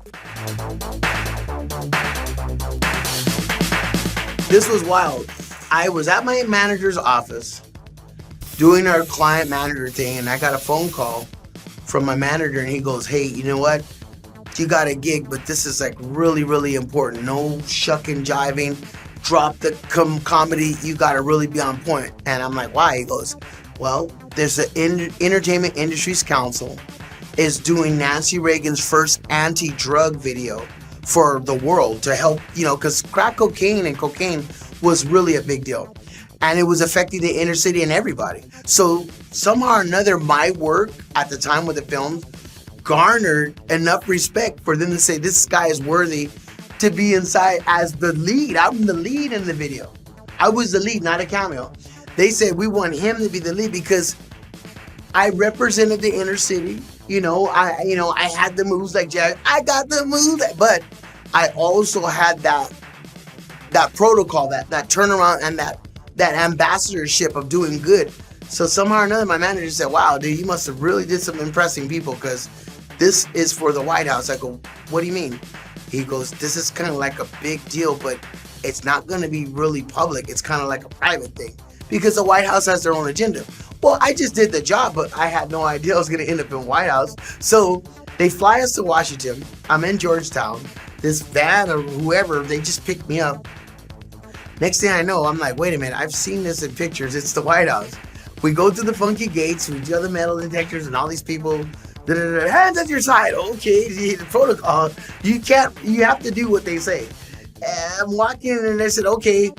This was wild. I was at my manager's office doing our client manager thing, and I got a phone call from my manager, and he goes, hey, you know what? You got a gig, but this is like really, really important. No shucking, jiving. Drop the comedy. You got to really be on point. And I'm like, why? He goes, well, there's the Entertainment Industries Council is doing Nancy Reagan's first anti-drug video for the world to help, you know, because crack cocaine and cocaine was really a big deal. And it was affecting the inner city and everybody. So somehow or another, my work at the time with the film garnered enough respect for them to say, this guy is worthy to be inside as the lead. I'm the lead in the video. I was the lead, not a cameo. They said, we want him to be the lead because I represented the inner city. I had the moves like Jack. I got the moves, but I also had that protocol, that turnaround, and that ambassadorship of doing good. So somehow or another, my manager said, wow, dude, you must have really did some impressing people because this is for the White House. I go, what do you mean? He goes, this is kind of like a big deal, but it's not going to be really public. It's kind of like a private thing because the White House has their own agenda. Well, I just did the job, but I had no idea I was going to end up in White House. So they fly us to Washington. I'm in Georgetown. This van or whoever, they just picked me up. Next thing I know, I'm like, wait a minute, I've seen this in pictures. It's the White House. We go through the funky gates, we do the metal detectors and all these people, hands at your side. Okay, the protocol. You have to do what they say. And I'm walking in and they said, okay,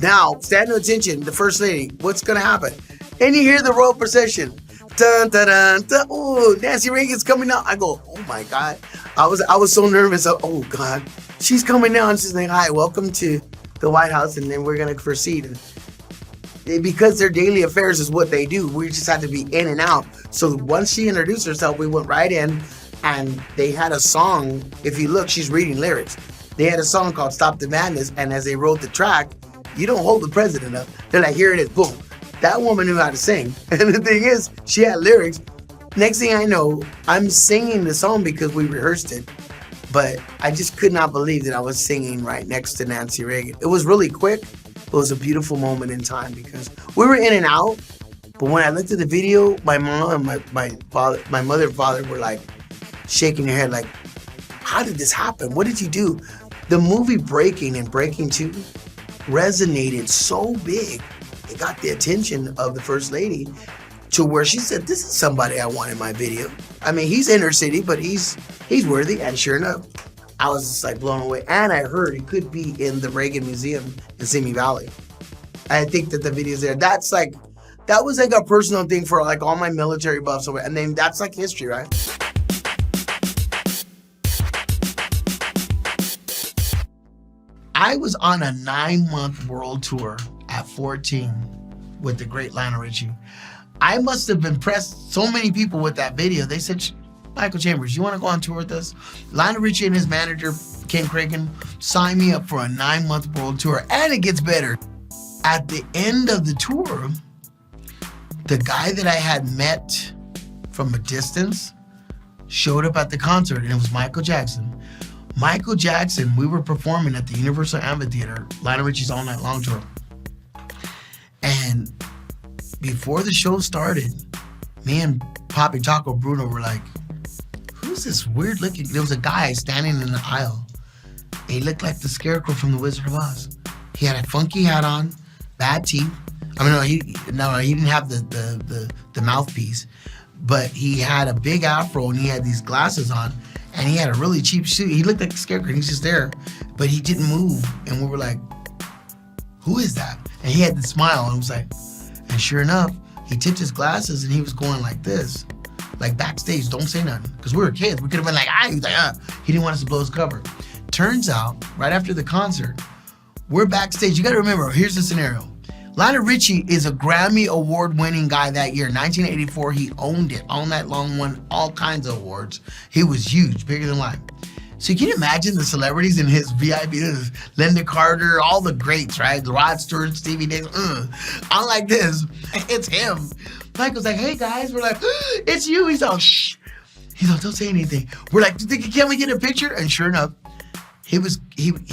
now stand to attention, the First Lady, what's going to happen? And you hear the royal procession. Dun, dun, dun, dun. Oh, Nancy Reagan's coming out. I go, oh my God. I was so nervous. Oh God, she's coming down. She's like, hi, welcome to the White House. And then we're going to proceed. And because their daily affairs is what they do, we just had to be in and out. So once she introduced herself, we went right in and they had a song. If you look, she's reading lyrics. They had a song called Stop the Madness. And as they wrote the track, you don't hold the president up. They're like, here it is, boom. That woman knew how to sing. And the thing is, she had lyrics. Next thing I know, I'm singing the song because we rehearsed it. But I just could not believe that I was singing right next to Nancy Reagan. It was really quick. It was a beautiful moment in time because we were in and out. But when I looked at the video, my mom and my mother and father were like shaking their head like, how did this happen? What did you do? The movie Breaking and Breaking 2 resonated so big. It got the attention of the First Lady to where she said, this is somebody I want in my video. I mean, he's inner city, but he's worthy. And sure enough, I was just like blown away. And I heard it could be in the Reagan Museum in Simi Valley. I think that the video's there. That was like a personal thing for like all my military buffs. And then that's like history, right? I was on a 9-month world tour at 14 with the great Lionel Richie. I must have impressed so many people with that video. They said, Michael Chambers, you want to go on tour with us? Lionel Richie and his manager, Ken Cragen, signed me up for a 9-month world tour. And it gets better. At the end of the tour, the guy that I had met from a distance showed up at the concert, and it was Michael Jackson. Michael Jackson, we were performing at the Universal Amphitheater, Lionel Richie's All Night Long tour. And before the show started, me and Poppy Taco Bruno were like, who's this weird looking? There was a guy standing in the aisle. He looked like the Scarecrow from The Wizard of Oz. He had a funky hat on, bad teeth. I mean, he didn't have the mouthpiece, but he had a big afro and he had these glasses on. And he had a really cheap suit. He looked like a scarecrow. He's just there, but he didn't move. And we were like, who is that? And he had the smile and was like, and sure enough, he tipped his glasses and he was going like this, like backstage, don't say nothing. Because we were kids. We could have been like, he was like, He didn't want us to blow his cover. Turns out, right after the concert, we're backstage. You got to remember, here's the scenario. Lionel Richie is a Grammy Award-winning guy that year. 1984, he owned it. All Night Long won all kinds of awards. He was huge, bigger than life. So can you imagine the celebrities in his VIP? Linda Carter, all the greats, right? Rod Stewart, Stevie Nicks. I'm like this. It's him. Michael's like, hey guys. We're like, it's you. He's all, shh. He's all, don't say anything. We're like, can we get a picture? And sure enough, he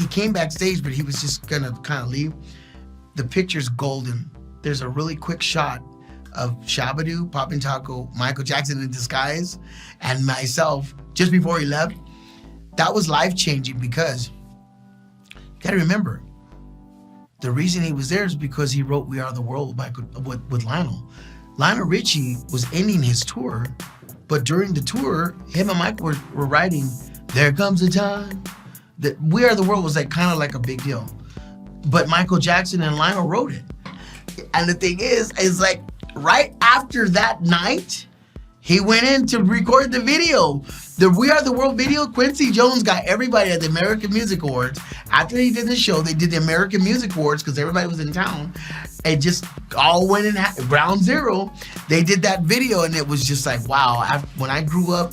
came backstage, but he was just gonna kind of leave. The picture's golden. There's a really quick shot of Shabba-Doo, Poppin' Taco, Michael Jackson in disguise, and myself just before he left. That was life-changing because you gotta remember, the reason he was there is because he wrote We Are the World with Lionel. Lionel Richie was ending his tour, but during the tour, him and Michael were writing, There Comes a Time. That We Are the World was like kind of like a big deal. But Michael Jackson and Lionel wrote it. And the thing is like right after that night, he went in to record the video. The We Are the World video, Quincy Jones got everybody at the American Music Awards. After he did the show, they did the American Music Awards because everybody was in town. It just all went in ground zero. They did that video and it was just like, wow. When I grew up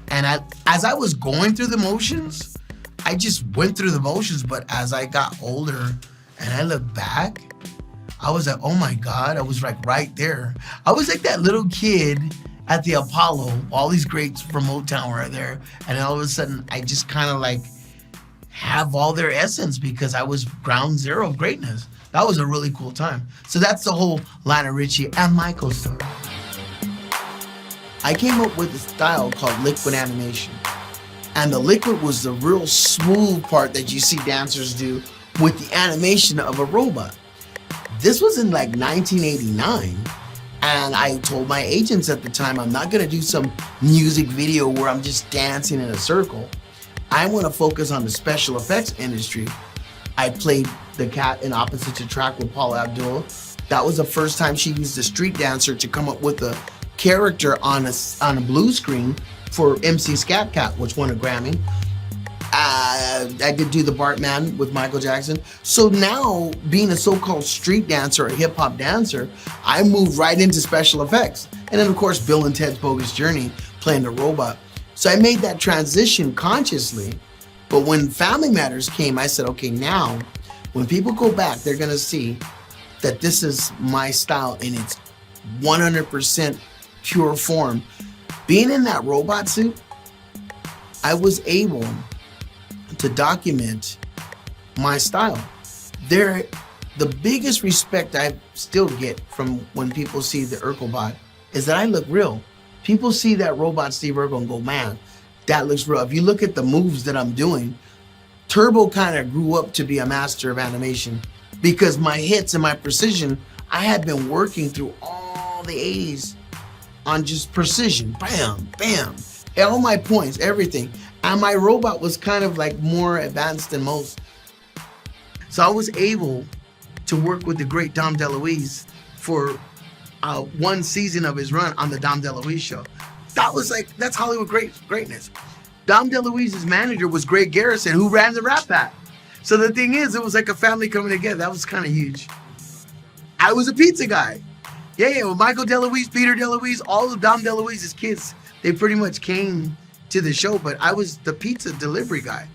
and as I was going through the motions, I just went through the motions, but as I got older and I look back, I was like, oh my God, I was like right there. I was like that little kid at the Apollo, all these greats from Motown were there, and all of a sudden I just kind of like have all their essence because I was ground zero of greatness. That was a really cool time. So that's the whole Lionel Richie and Michael story. I came up with a style called liquid animation. And the liquid was the real smooth part that you see dancers do with the animation of a robot. This was in like 1989. And I told my agents at the time, I'm not gonna do some music video where I'm just dancing in a circle. I wanna focus on the special effects industry. I played the cat in Opposite Attract with Paula Abdul. That was the first time she used a street dancer to come up with a character on a blue screen for MC Scat Cat, which won a Grammy. I did do the Bartman with Michael Jackson. So now, being a so-called street dancer, a hip-hop dancer, I moved right into special effects. And then, of course, Bill and Ted's Bogus Journey, playing the robot. So I made that transition consciously. But when Family Matters came, I said, okay, now, when people go back, they're gonna see that this is my style in its 100% pure form. Being in that robot suit, I was able to document my style. The biggest respect I still get from when people see the Urkelbot is that I look real. People see that robot Steve Urkel and go, man, that looks real. If you look at the moves that I'm doing, Turbo kind of grew up to be a master of animation because my hits and my precision, I had been working through all the 80s on just precision, bam, bam, all my points, everything. And my robot was kind of like more advanced than most. So I was able to work with the great Dom DeLuise for one season of his run on the Dom DeLuise show. That was like, that's Hollywood greatness. Dom DeLuise's manager was Greg Garrison, who ran the Rat Pack. So the thing is, it was like a family coming together. That was kind of huge. I was a pizza guy. Yeah, well, Michael DeLuise, Peter DeLuise, all of Dom DeLuise's kids, they pretty much came to the show, but I was the pizza delivery guy.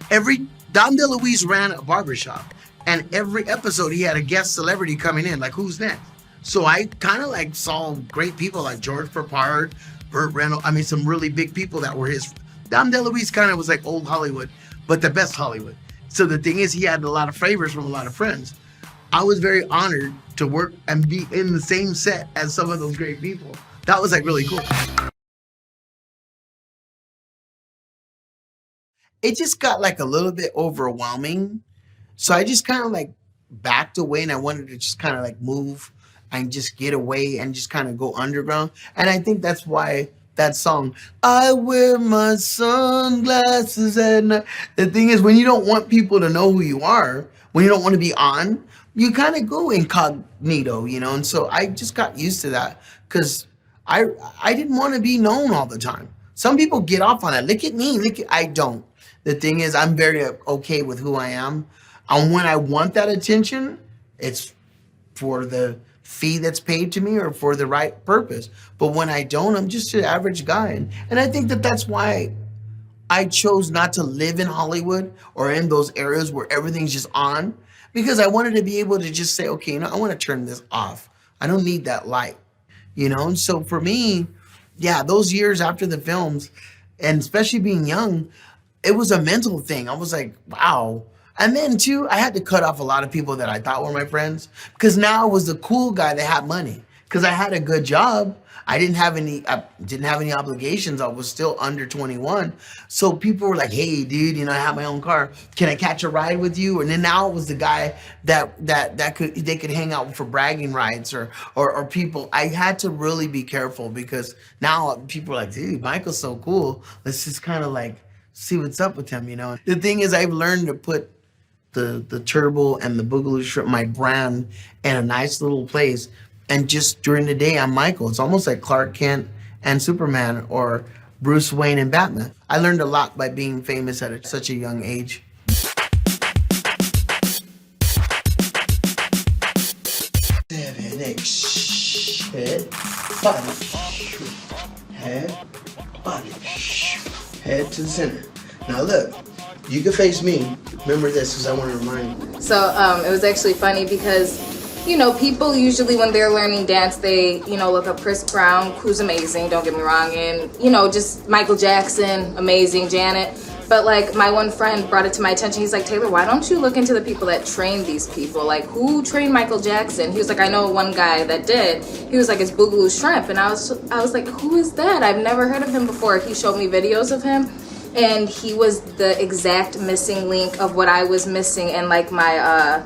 Dom DeLuise ran a barbershop, and every episode he had a guest celebrity coming in, like who's next? So I kind of like saw great people like George Papard, Burt Reynolds, I mean some really big people that were his. Dom DeLuise kind of was like old Hollywood, but the best Hollywood. So the thing is, he had a lot of favors from a lot of friends. I was very honored to work and be in the same set as some of those great people. That was like really cool. It just got like a little bit overwhelming. So I just kind of like backed away, and I wanted to just kind of like move and just get away and just kind of go underground. And I think that's why that song, I wear my sunglasses at night. The thing is, when you don't want people to know who you are, when you don't want to be on, you kind of go incognito, you know? And so I just got used to that because I didn't want to be known all the time. Some people get off on that. Look at me, I don't. The thing is, I'm very okay with who I am. And when I want that attention, it's for the fee that's paid to me or for the right purpose. But when I don't, I'm just an average guy. And I think that that's why I chose not to live in Hollywood or in those areas where everything's just on, because I wanted to be able to just say, okay, you know, I want to turn this off. I don't need that light, you know? And so for me, yeah, those years after the films, and especially being young, it was a mental thing. I was like, wow. And then too, I had to cut off a lot of people that I thought were my friends, because now I was the cool guy that had money because I had a good job. I didn't have any obligations. I was still under 21. So people were like, hey dude, you know, I have my own car. Can I catch a ride with you? And then now it was the guy that they could hang out for bragging rights or people. I had to really be careful because now people are like, dude, Michael's so cool. Let's just kind of like see what's up with him, you know? The thing is, I've learned to put the Turbo and the Boogaloo Shrimp, my brand, in a nice little place. And just during the day, I'm Michael. It's almost like Clark Kent and Superman or Bruce Wayne and Batman. I learned a lot by being famous at such a young age. Seven, eight, head, body, head, body, head to the center. Now look, you can face me. Remember this, because I want to remind you. So it was actually funny because, you know, people usually when they're learning dance, they, you know, look up Chris Brown, who's amazing, don't get me wrong, and, you know, just Michael Jackson, amazing, Janet. But like my one friend brought it to my attention. He's like, Taylor, why don't you look into the people that trained these people? Like, who trained Michael Jackson? He was like, I know one guy that did. He was like, it's Boogaloo Shrimp. And I was like, who is that? I've never heard of him before. He showed me videos of him. And he was the exact missing link of what I was missing in like my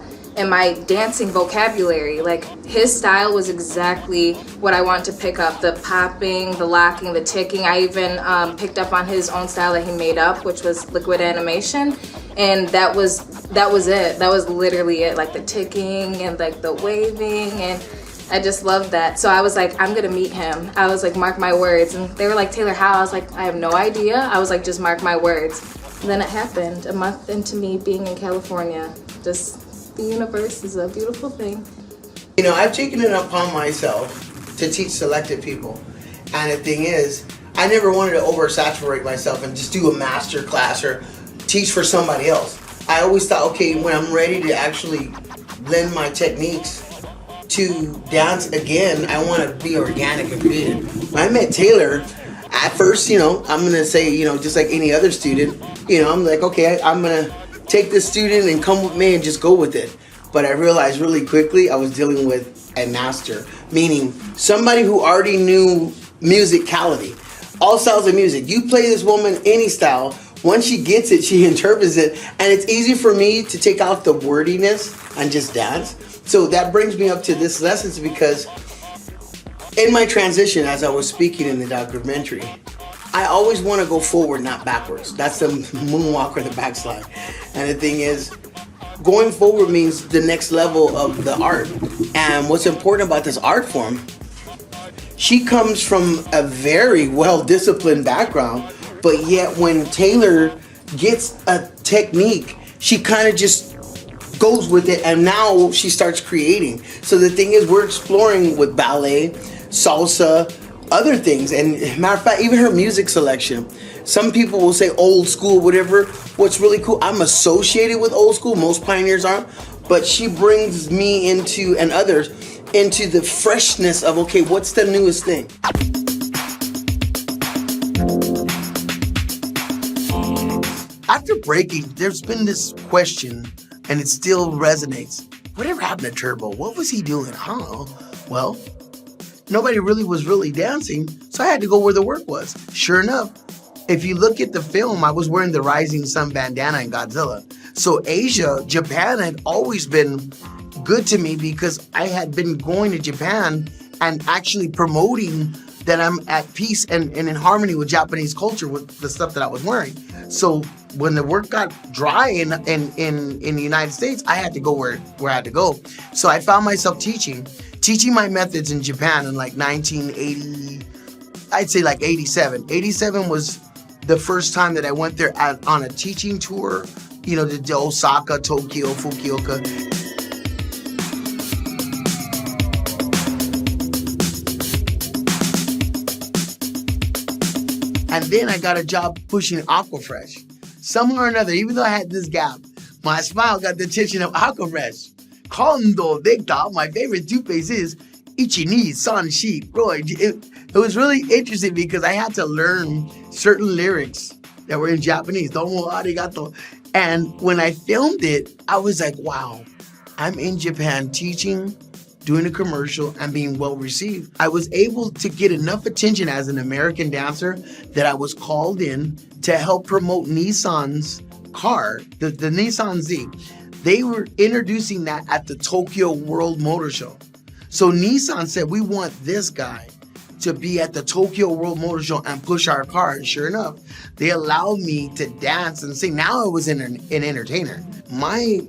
dancing vocabulary. Like his style was exactly what I wanted to pick up. The popping, the locking, the ticking. I even picked up on his own style that he made up, which was liquid animation. And that was it. That was literally it. Like the ticking and like the waving, and I just loved that. So I was like, I'm gonna meet him. I was like, mark my words. And they were like, Taylor, how? I was like, I have no idea. I was like, just mark my words. And then it happened a month into me being in California. Just the universe is a beautiful thing. You know, I've taken it upon myself to teach selected people. And the thing is, I never wanted to oversaturate myself and just do a master class or teach for somebody else. I always thought, okay, when I'm ready to actually lend my techniques to dance again, I want to be organic and creative. When I met Taylor, at first, you know, I'm going to say, you know, just like any other student, you know, I'm like, okay, I'm going to take this student and come with me and just go with it. But I realized really quickly I was dealing with a master, meaning somebody who already knew musicality, all styles of music. You play this woman any style, once she gets it, she interprets it, and it's easy for me to take out the wordiness and just dance. So that brings me up to this lesson, because in my transition, as I was speaking in the documentary, I always want to go forward, not backwards. That's the moonwalk or the backslide. And the thing is, going forward means the next level of the art. And what's important about this art form, she comes from a very well-disciplined background, but yet when Taylor gets a technique, she kind of just goes with it, and now she starts creating. So the thing is, we're exploring with ballet, salsa, other things. And matter of fact, even her music selection, some people will say old school, whatever. What's really cool, I'm associated with old school, most pioneers aren't, but she brings me into, and others, into the freshness of, okay, what's the newest thing? After breaking, there's been this question, and it still resonates. Whatever happened to Turbo? What was he doing? Huh? Well, nobody really was dancing, so I had to go where the work was. Sure enough, if you look at the film, I was wearing the Rising Sun bandana in Godzilla. So Asia, Japan had always been good to me, because I had been going to Japan and actually promoting that I'm at peace and in harmony with Japanese culture with the stuff that I was wearing. So when the work got dry in the United States, I had to go where I had to go. So I found myself teaching my methods in Japan in like 1980, I'd say like 87. 87 was the first time that I went there on a teaching tour, you know, to Osaka, Tokyo, Fukuoka. And then I got a job pushing Aquafresh. Somehow or another, even though I had this gap, my smile got the attention of Aquafresh. Kondo Dekta, my favorite toothpaste is Ichi-ni San-shi. Bro, it was really interesting because I had to learn certain lyrics that were in Japanese. Domo arigato. And when I filmed it, I was like, wow, I'm in Japan teaching, doing a commercial, and being well received. I was able to get enough attention as an American dancer that I was called in to help promote Nissan's car, the Nissan Z. They were introducing that at the Tokyo World Motor Show. So Nissan said, we want this guy to be at the Tokyo World Motor Show and push our car. And sure enough, they allowed me to dance and sing. Now I was an entertainer. My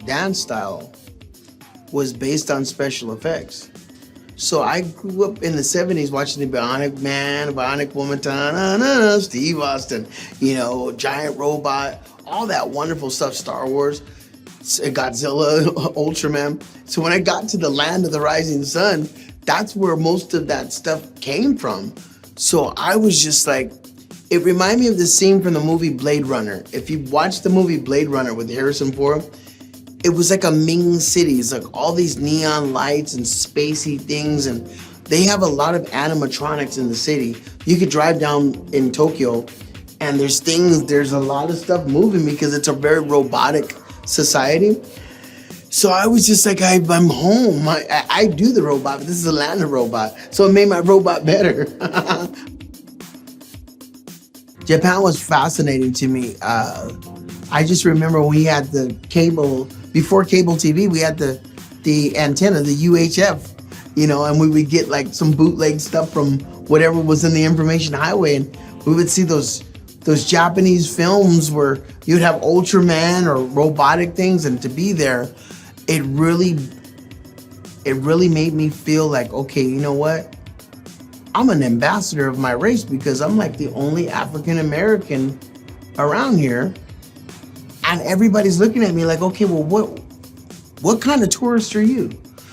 dance style was based on special effects. So I grew up in the 70s watching the Bionic Man, Bionic Woman, Steve Austin, you know, Giant Robot, all that wonderful stuff, Star Wars, Godzilla, Ultraman. So when I got to the land of the rising sun, that's where most of that stuff came from. So I was just like, it reminded me of the scene from the movie Blade Runner. If you watch the movie Blade Runner with Harrison Ford, it was like a Ming city. It's like all these neon lights and spacey things, and they have a lot of animatronics in the city. You could drive down in Tokyo and there's a lot of stuff moving because it's a very robotic society. So I was just like, I'm home. I do the robot, but this is a land of robot. So it made my robot better. Japan was fascinating to me. I just remember we had the cable, before cable TV, we had the antenna, the UHF, you know, and we would get like some bootleg stuff from whatever was in the information highway, and we would see those Japanese films where you'd have Ultraman or robotic things, and to be there, it really made me feel like, okay, you know what? I'm an ambassador of my race because I'm like the only African American around here. And everybody's looking at me like, okay, well, what kind of tourist are you?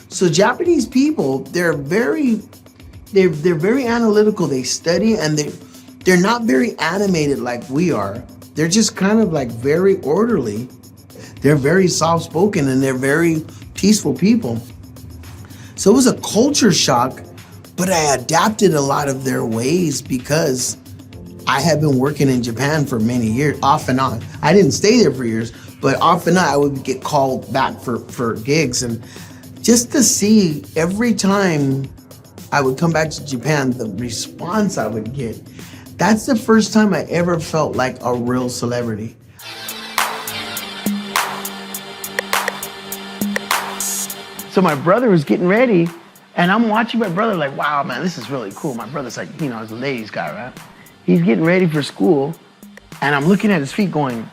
So Japanese people, they're very analytical. They study, and they're not very animated like we are. They're just kind of like very orderly. They're very soft-spoken, and they're very peaceful people. So it was a culture shock, but I adapted a lot of their ways because I had been working in Japan for many years, off and on. I didn't stay there for years, but off and on, I would get called back for gigs. And just to see every time I would come back to Japan, the response I would get, That's the first time I ever felt like a real celebrity. So my brother was getting ready, and I'm watching my brother like, wow, man, this is really cool. My brother's like, you know, he's a ladies guy, right? He's getting ready for school, and I'm looking at his feet going,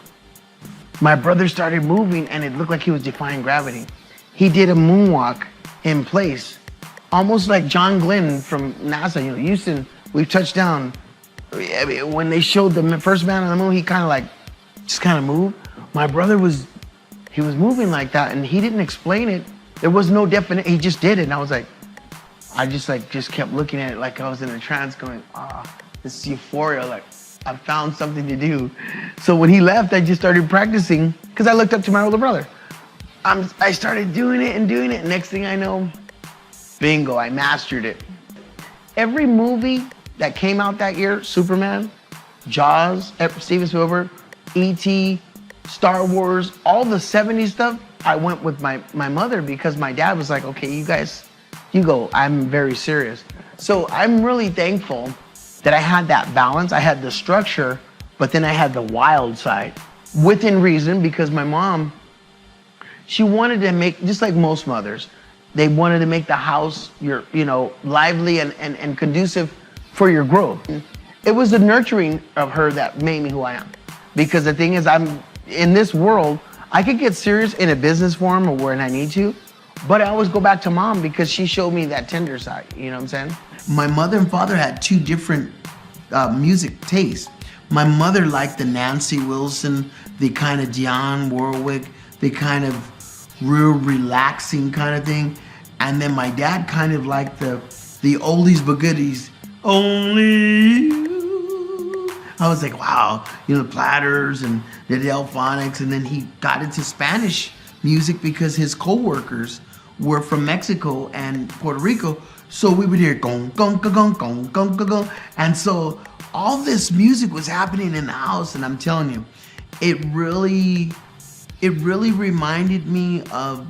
my brother started moving, and it looked like he was defying gravity. He did a moonwalk in place, almost like John Glenn from NASA. You know, Houston, we've touched down. I mean, when they showed the first man on the moon, he kind of like, just kind of moved. My brother he was moving like that, and he didn't explain it. There was no definition, he just did it, and I was like, I just kept looking at it like I was in a trance going, this euphoria, like I found something to do. So when he left, I just started practicing because I looked up to my older brother. I started doing it. Next thing I know, bingo, I mastered it. Every movie that came out that year, Superman, Jaws, Steven Spielberg, E.T., Star Wars, all the 70s stuff, I went with my mother because my dad was like, okay, you guys, you go, I'm very serious. So I'm really thankful that I had that balance. I had the structure, but then I had the wild side within reason because my mom, she wanted to make, just like most mothers, they wanted to make the house lively and conducive for your growth. It was the nurturing of her that made me who I am. Because the thing is, I'm in this world, I could get serious in a business form or when I need to, but I always go back to mom because she showed me that tender side, you know what I'm saying? My mother and father had two different music tastes. My mother liked the Nancy Wilson, the kind of Dionne Warwick, the kind of real relaxing kind of thing. And then my dad kind of liked the oldies but goodies. Only you. I was like, wow, the Platters and the Delphonics. And then he got into Spanish music because his co-workers were from Mexico and Puerto Rico. So we would hear gong, gong, gong, gong, gong, gong, gong. And so all this music was happening in the house. And I'm telling you, it really reminded me of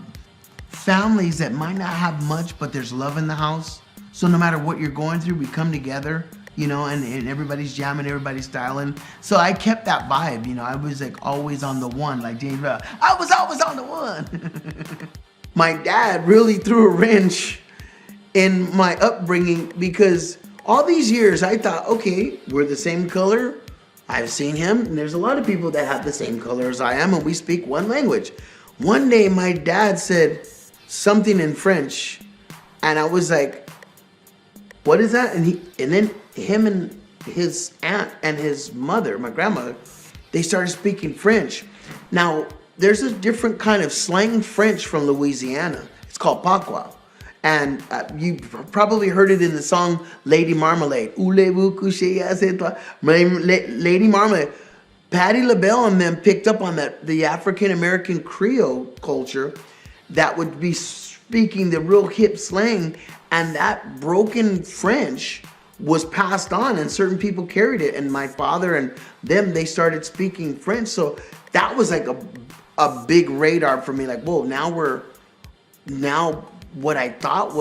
families that might not have much, but there's love in the house. So no matter what you're going through, we come together, and everybody's jamming, everybody's styling. So I kept that vibe, I was like always on the one, like James Brown. I was always on the one. My dad really threw a wrench in my upbringing because all these years I thought, okay, we're the same color. I've seen him, and there's a lot of people that have the same color as I am, and we speak one language. One day my dad said something in French, and I was like, what is that? And then him and his aunt and his mother, my grandmother, they started speaking French. Now, there's a different kind of slang French from Louisiana. It's called patois. And you probably heard it in the song Lady Marmalade. Lady Marmalade. Patti LaBelle and them picked up on the African-American Creole culture that would be speaking the real hip slang, and that broken French was passed on, and certain people carried it. And my father and them, they started speaking French. So that was like a big radar for me. Like, whoa, now what I thought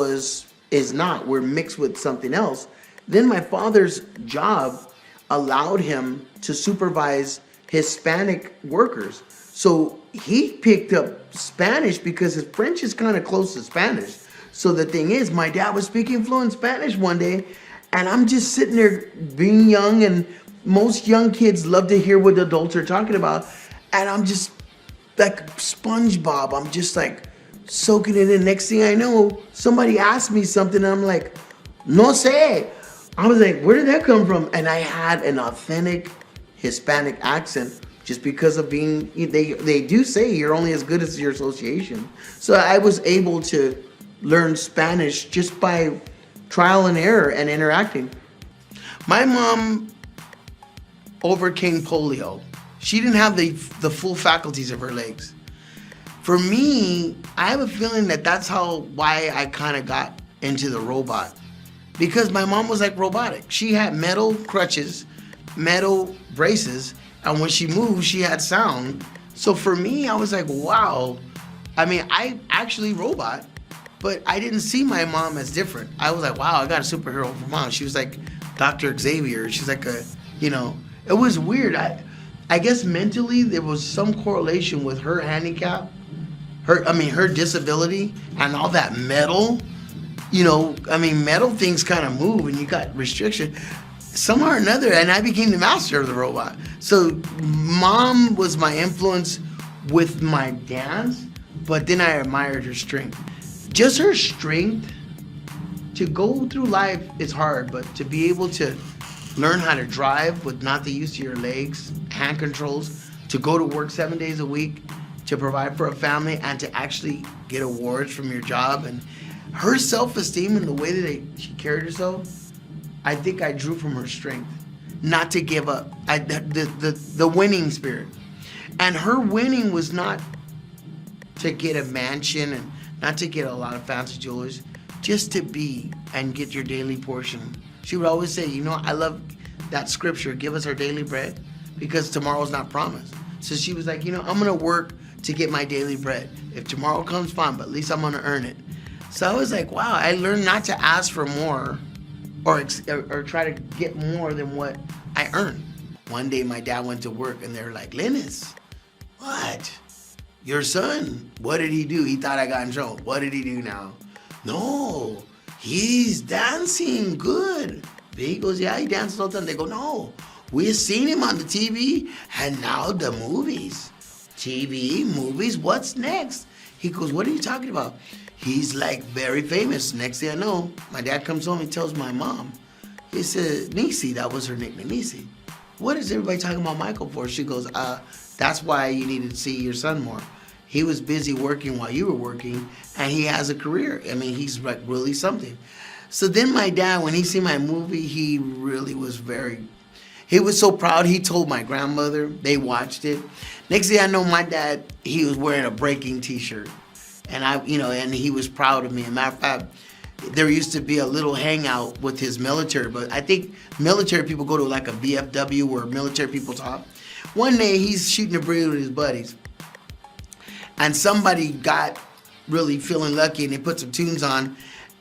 is not. We're mixed with something else. Then my father's job allowed him to supervise Hispanic workers. So he picked up Spanish because his French is kind of close to Spanish. So the thing is, my dad was speaking fluent Spanish one day, and I'm just sitting there being young, and most young kids love to hear what adults are talking about. And I'm just like SpongeBob. I'm just like soaking it in. Next thing I know, somebody asked me something, and I'm like, no sé. I was like, where did that come from? And I had an authentic Hispanic accent just because of being, they do say you're only as good as your association. So I was able to learn Spanish just by trial and error and interacting. My mom overcame polio. She didn't have the full faculties of her legs. For me, I have a feeling that's why I kind of got into the robot. Because my mom was like robotic. She had metal crutches, metal braces, and when she moved, she had sound. So for me, I was like, wow. I mean, I actually robot, but I didn't see my mom as different. I was like, wow, I got a superhero for mom. She was like Dr. Xavier. She's like You know, it was weird. I guess mentally there was some correlation with her handicap, her disability, and all that metal. You know, I mean, metal things kind of move, and you got restriction somehow or another. And I became the master of the robot. So, mom was my influence with my dance, but then I admired her strength. Just her strength to go through life is hard, but to be able to learn how to drive with not the use of your legs, hand controls, to go to work 7 days a week, to provide for a family, and to actually get awards from your job. And her self-esteem and the way that she carried herself, I think I drew from her strength. Not to give up. The winning spirit. And her winning was not to get a mansion and not to get a lot of fancy jewelry, just to be and get your daily portion. She would always say, you know, I love that scripture, give us our daily bread, because tomorrow's not promised. So she was like, you know, I'm gonna work to get my daily bread. If tomorrow comes, fine, but at least I'm gonna earn it. So I was like, wow, I learned not to ask for more or try to get more than what I earn. One day my dad went to work and they're like, Linus, what? Your son, what did he do? He thought I got in trouble. What did he do now? No, he's dancing good. He goes, yeah, he dances all the time. They go, no, we've seen him on the TV and now the movies. TV, movies, what's next? He goes, what are you talking about? He's like very famous. Next thing I know, my dad comes home and tells my mom. He said, Nisi, that was her nickname, Nisi. What is everybody talking about Michael for? She goes, that's why you needed to see your son more. He was busy working while you were working, and he has a career. I mean, he's like really something. So then my dad, when he seen my movie, he really was he was so proud. He told my grandmother, they watched it. Next thing I know, my dad, he was wearing a breaking t-shirt. And and he was proud of me. As a matter of fact, there used to be a little hangout with his military, but I think military people go to like a VFW where military people talk. One day he's shooting a breeze with his buddies, and somebody got really feeling lucky and they put some tunes on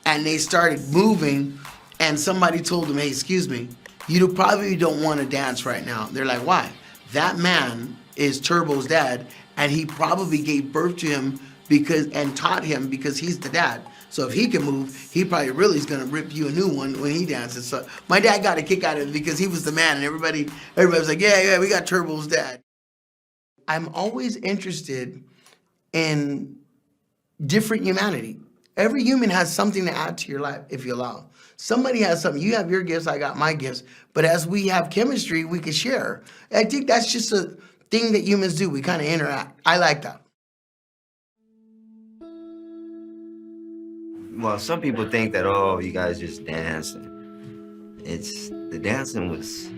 and they started moving, and somebody told them, hey, excuse me, you probably don't want to dance right now. They're like, why? That man is Turbo's dad, and he probably gave birth to him and taught him because he's the dad. So if he can move, he probably really is gonna rip you a new one when he dances. So my dad got a kick out of it because he was the man, and everybody was like, yeah, we got Turbo's dad. I'm always interested in different humanity. Every human has something to add to your life if you allow. Somebody has something. You have your gifts, I got my gifts. But as we have chemistry, we can share. I think that's just a thing that humans do. We kind of interact. I like that. Well, some people think that, oh, you guys just dance. The dancing was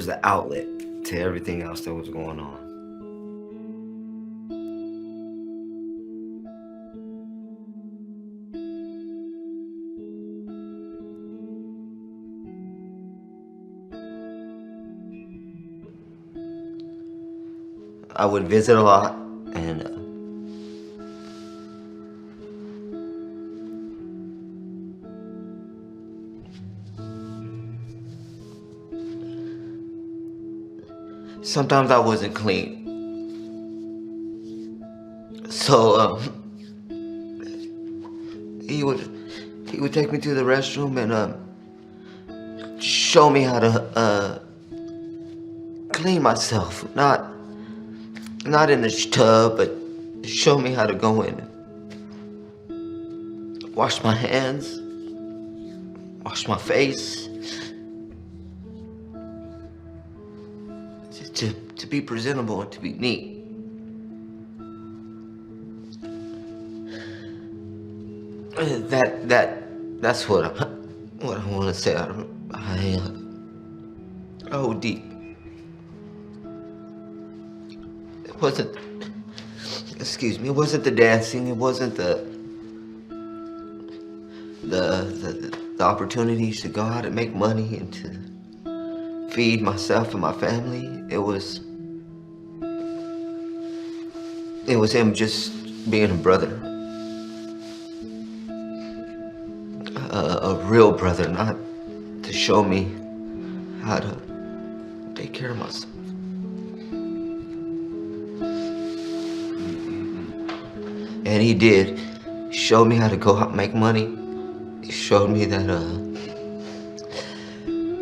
the outlet to everything else that was going on. I would visit a lot, and sometimes I wasn't clean. So he would take me to the restroom and show me how to clean myself, not in the tub, but show me how to go in, wash my hands, wash my face, to be presentable and to be neat. That's what I want to say. I deep. It wasn't, excuse me, it wasn't the dancing, it wasn't the opportunities to go out and make money and to feed myself and my family. It was him just being a brother, a real brother, not to show me how to take care of myself. And he did. He showed me how to go out and make money. He showed me that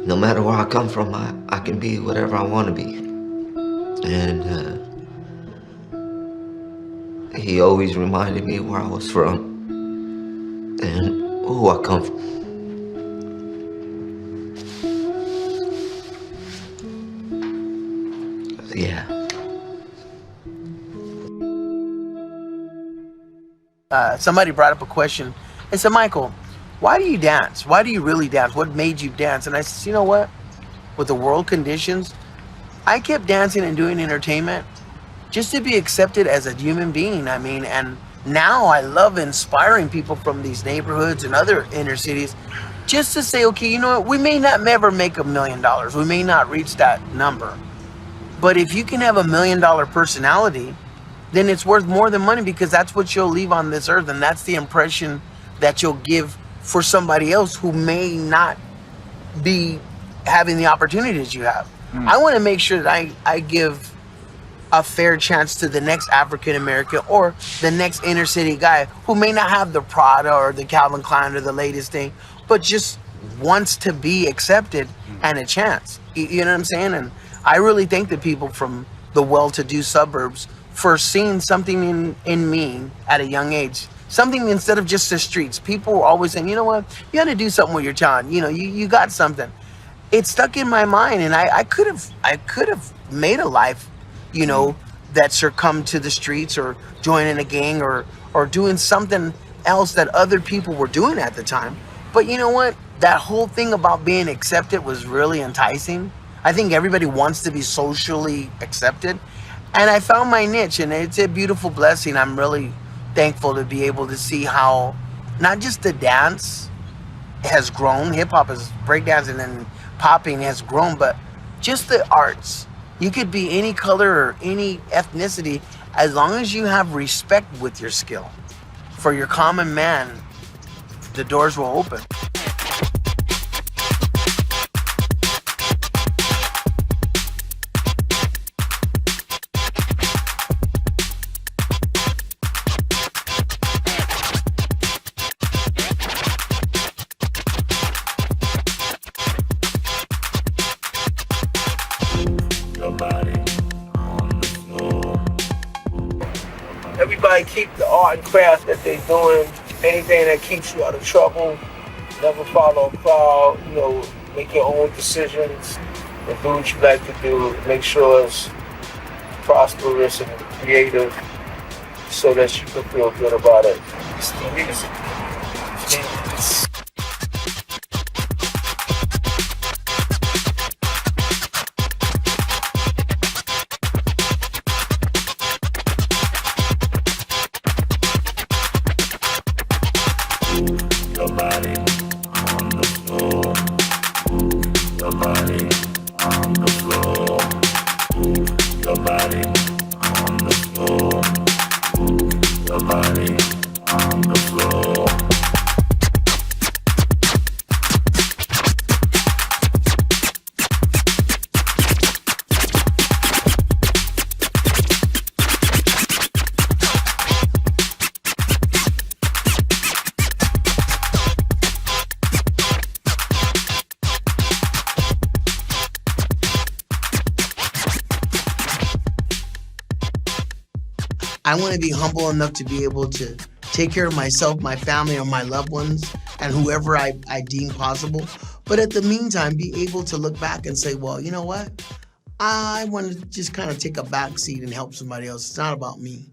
no matter where I come from, I can be whatever I want to be. And he always reminded me where I was from and who I come from. Yeah. Somebody brought up a question. They said, Michael, why do you dance? Why do you really dance? What made you dance? And I said, you know what? With the world conditions, I kept dancing and doing entertainment just to be accepted as a human being. I mean, and now I love inspiring people from these neighborhoods and other inner cities just to say, okay, you know what? We may not ever make $1 million. We may not reach that number. But if you can have $1 million personality, then it's worth more than money, because that's what you'll leave on this earth, and that's the impression that you'll give for somebody else who may not be having the opportunities you have. I want to make sure that I give a fair chance to the next African American or the next inner city guy who may not have the Prada or the Calvin Klein or the latest thing, but just wants to be accepted and a chance. You know what I'm saying? And I really thank the people from the well-to-do suburbs for seeing something in me at a young age. Something instead of just the streets. People were always saying, you know what, you got to do something with your talent. You know, you got something. It stuck in my mind, and I could have made a life, you know, that succumbed to the streets or joining a gang or doing something else that other people were doing at the time. But you know what? That whole thing about being accepted was really enticing. I think everybody wants to be socially accepted. And I found my niche, and it's a beautiful blessing. I'm really thankful to be able to see how not just the dance has grown, hip-hop is breakdancing and popping has grown, but just the arts. You could be any color or any ethnicity as long as you have respect with your skill. For your common man, the doors will open. Everybody keep the art and craft that they're doing. Anything that keeps you out of trouble. Never follow a crowd. You know, make your own decisions and do what you like to do. Make sure it's prosperous and creative so that you can feel good about it. It's the music. I want to be humble enough to be able to take care of myself, my family, or my loved ones, and whoever I deem possible. But at the meantime, be able to look back and say, well, you know what? I want to just kind of take a back seat and help somebody else. It's not about me.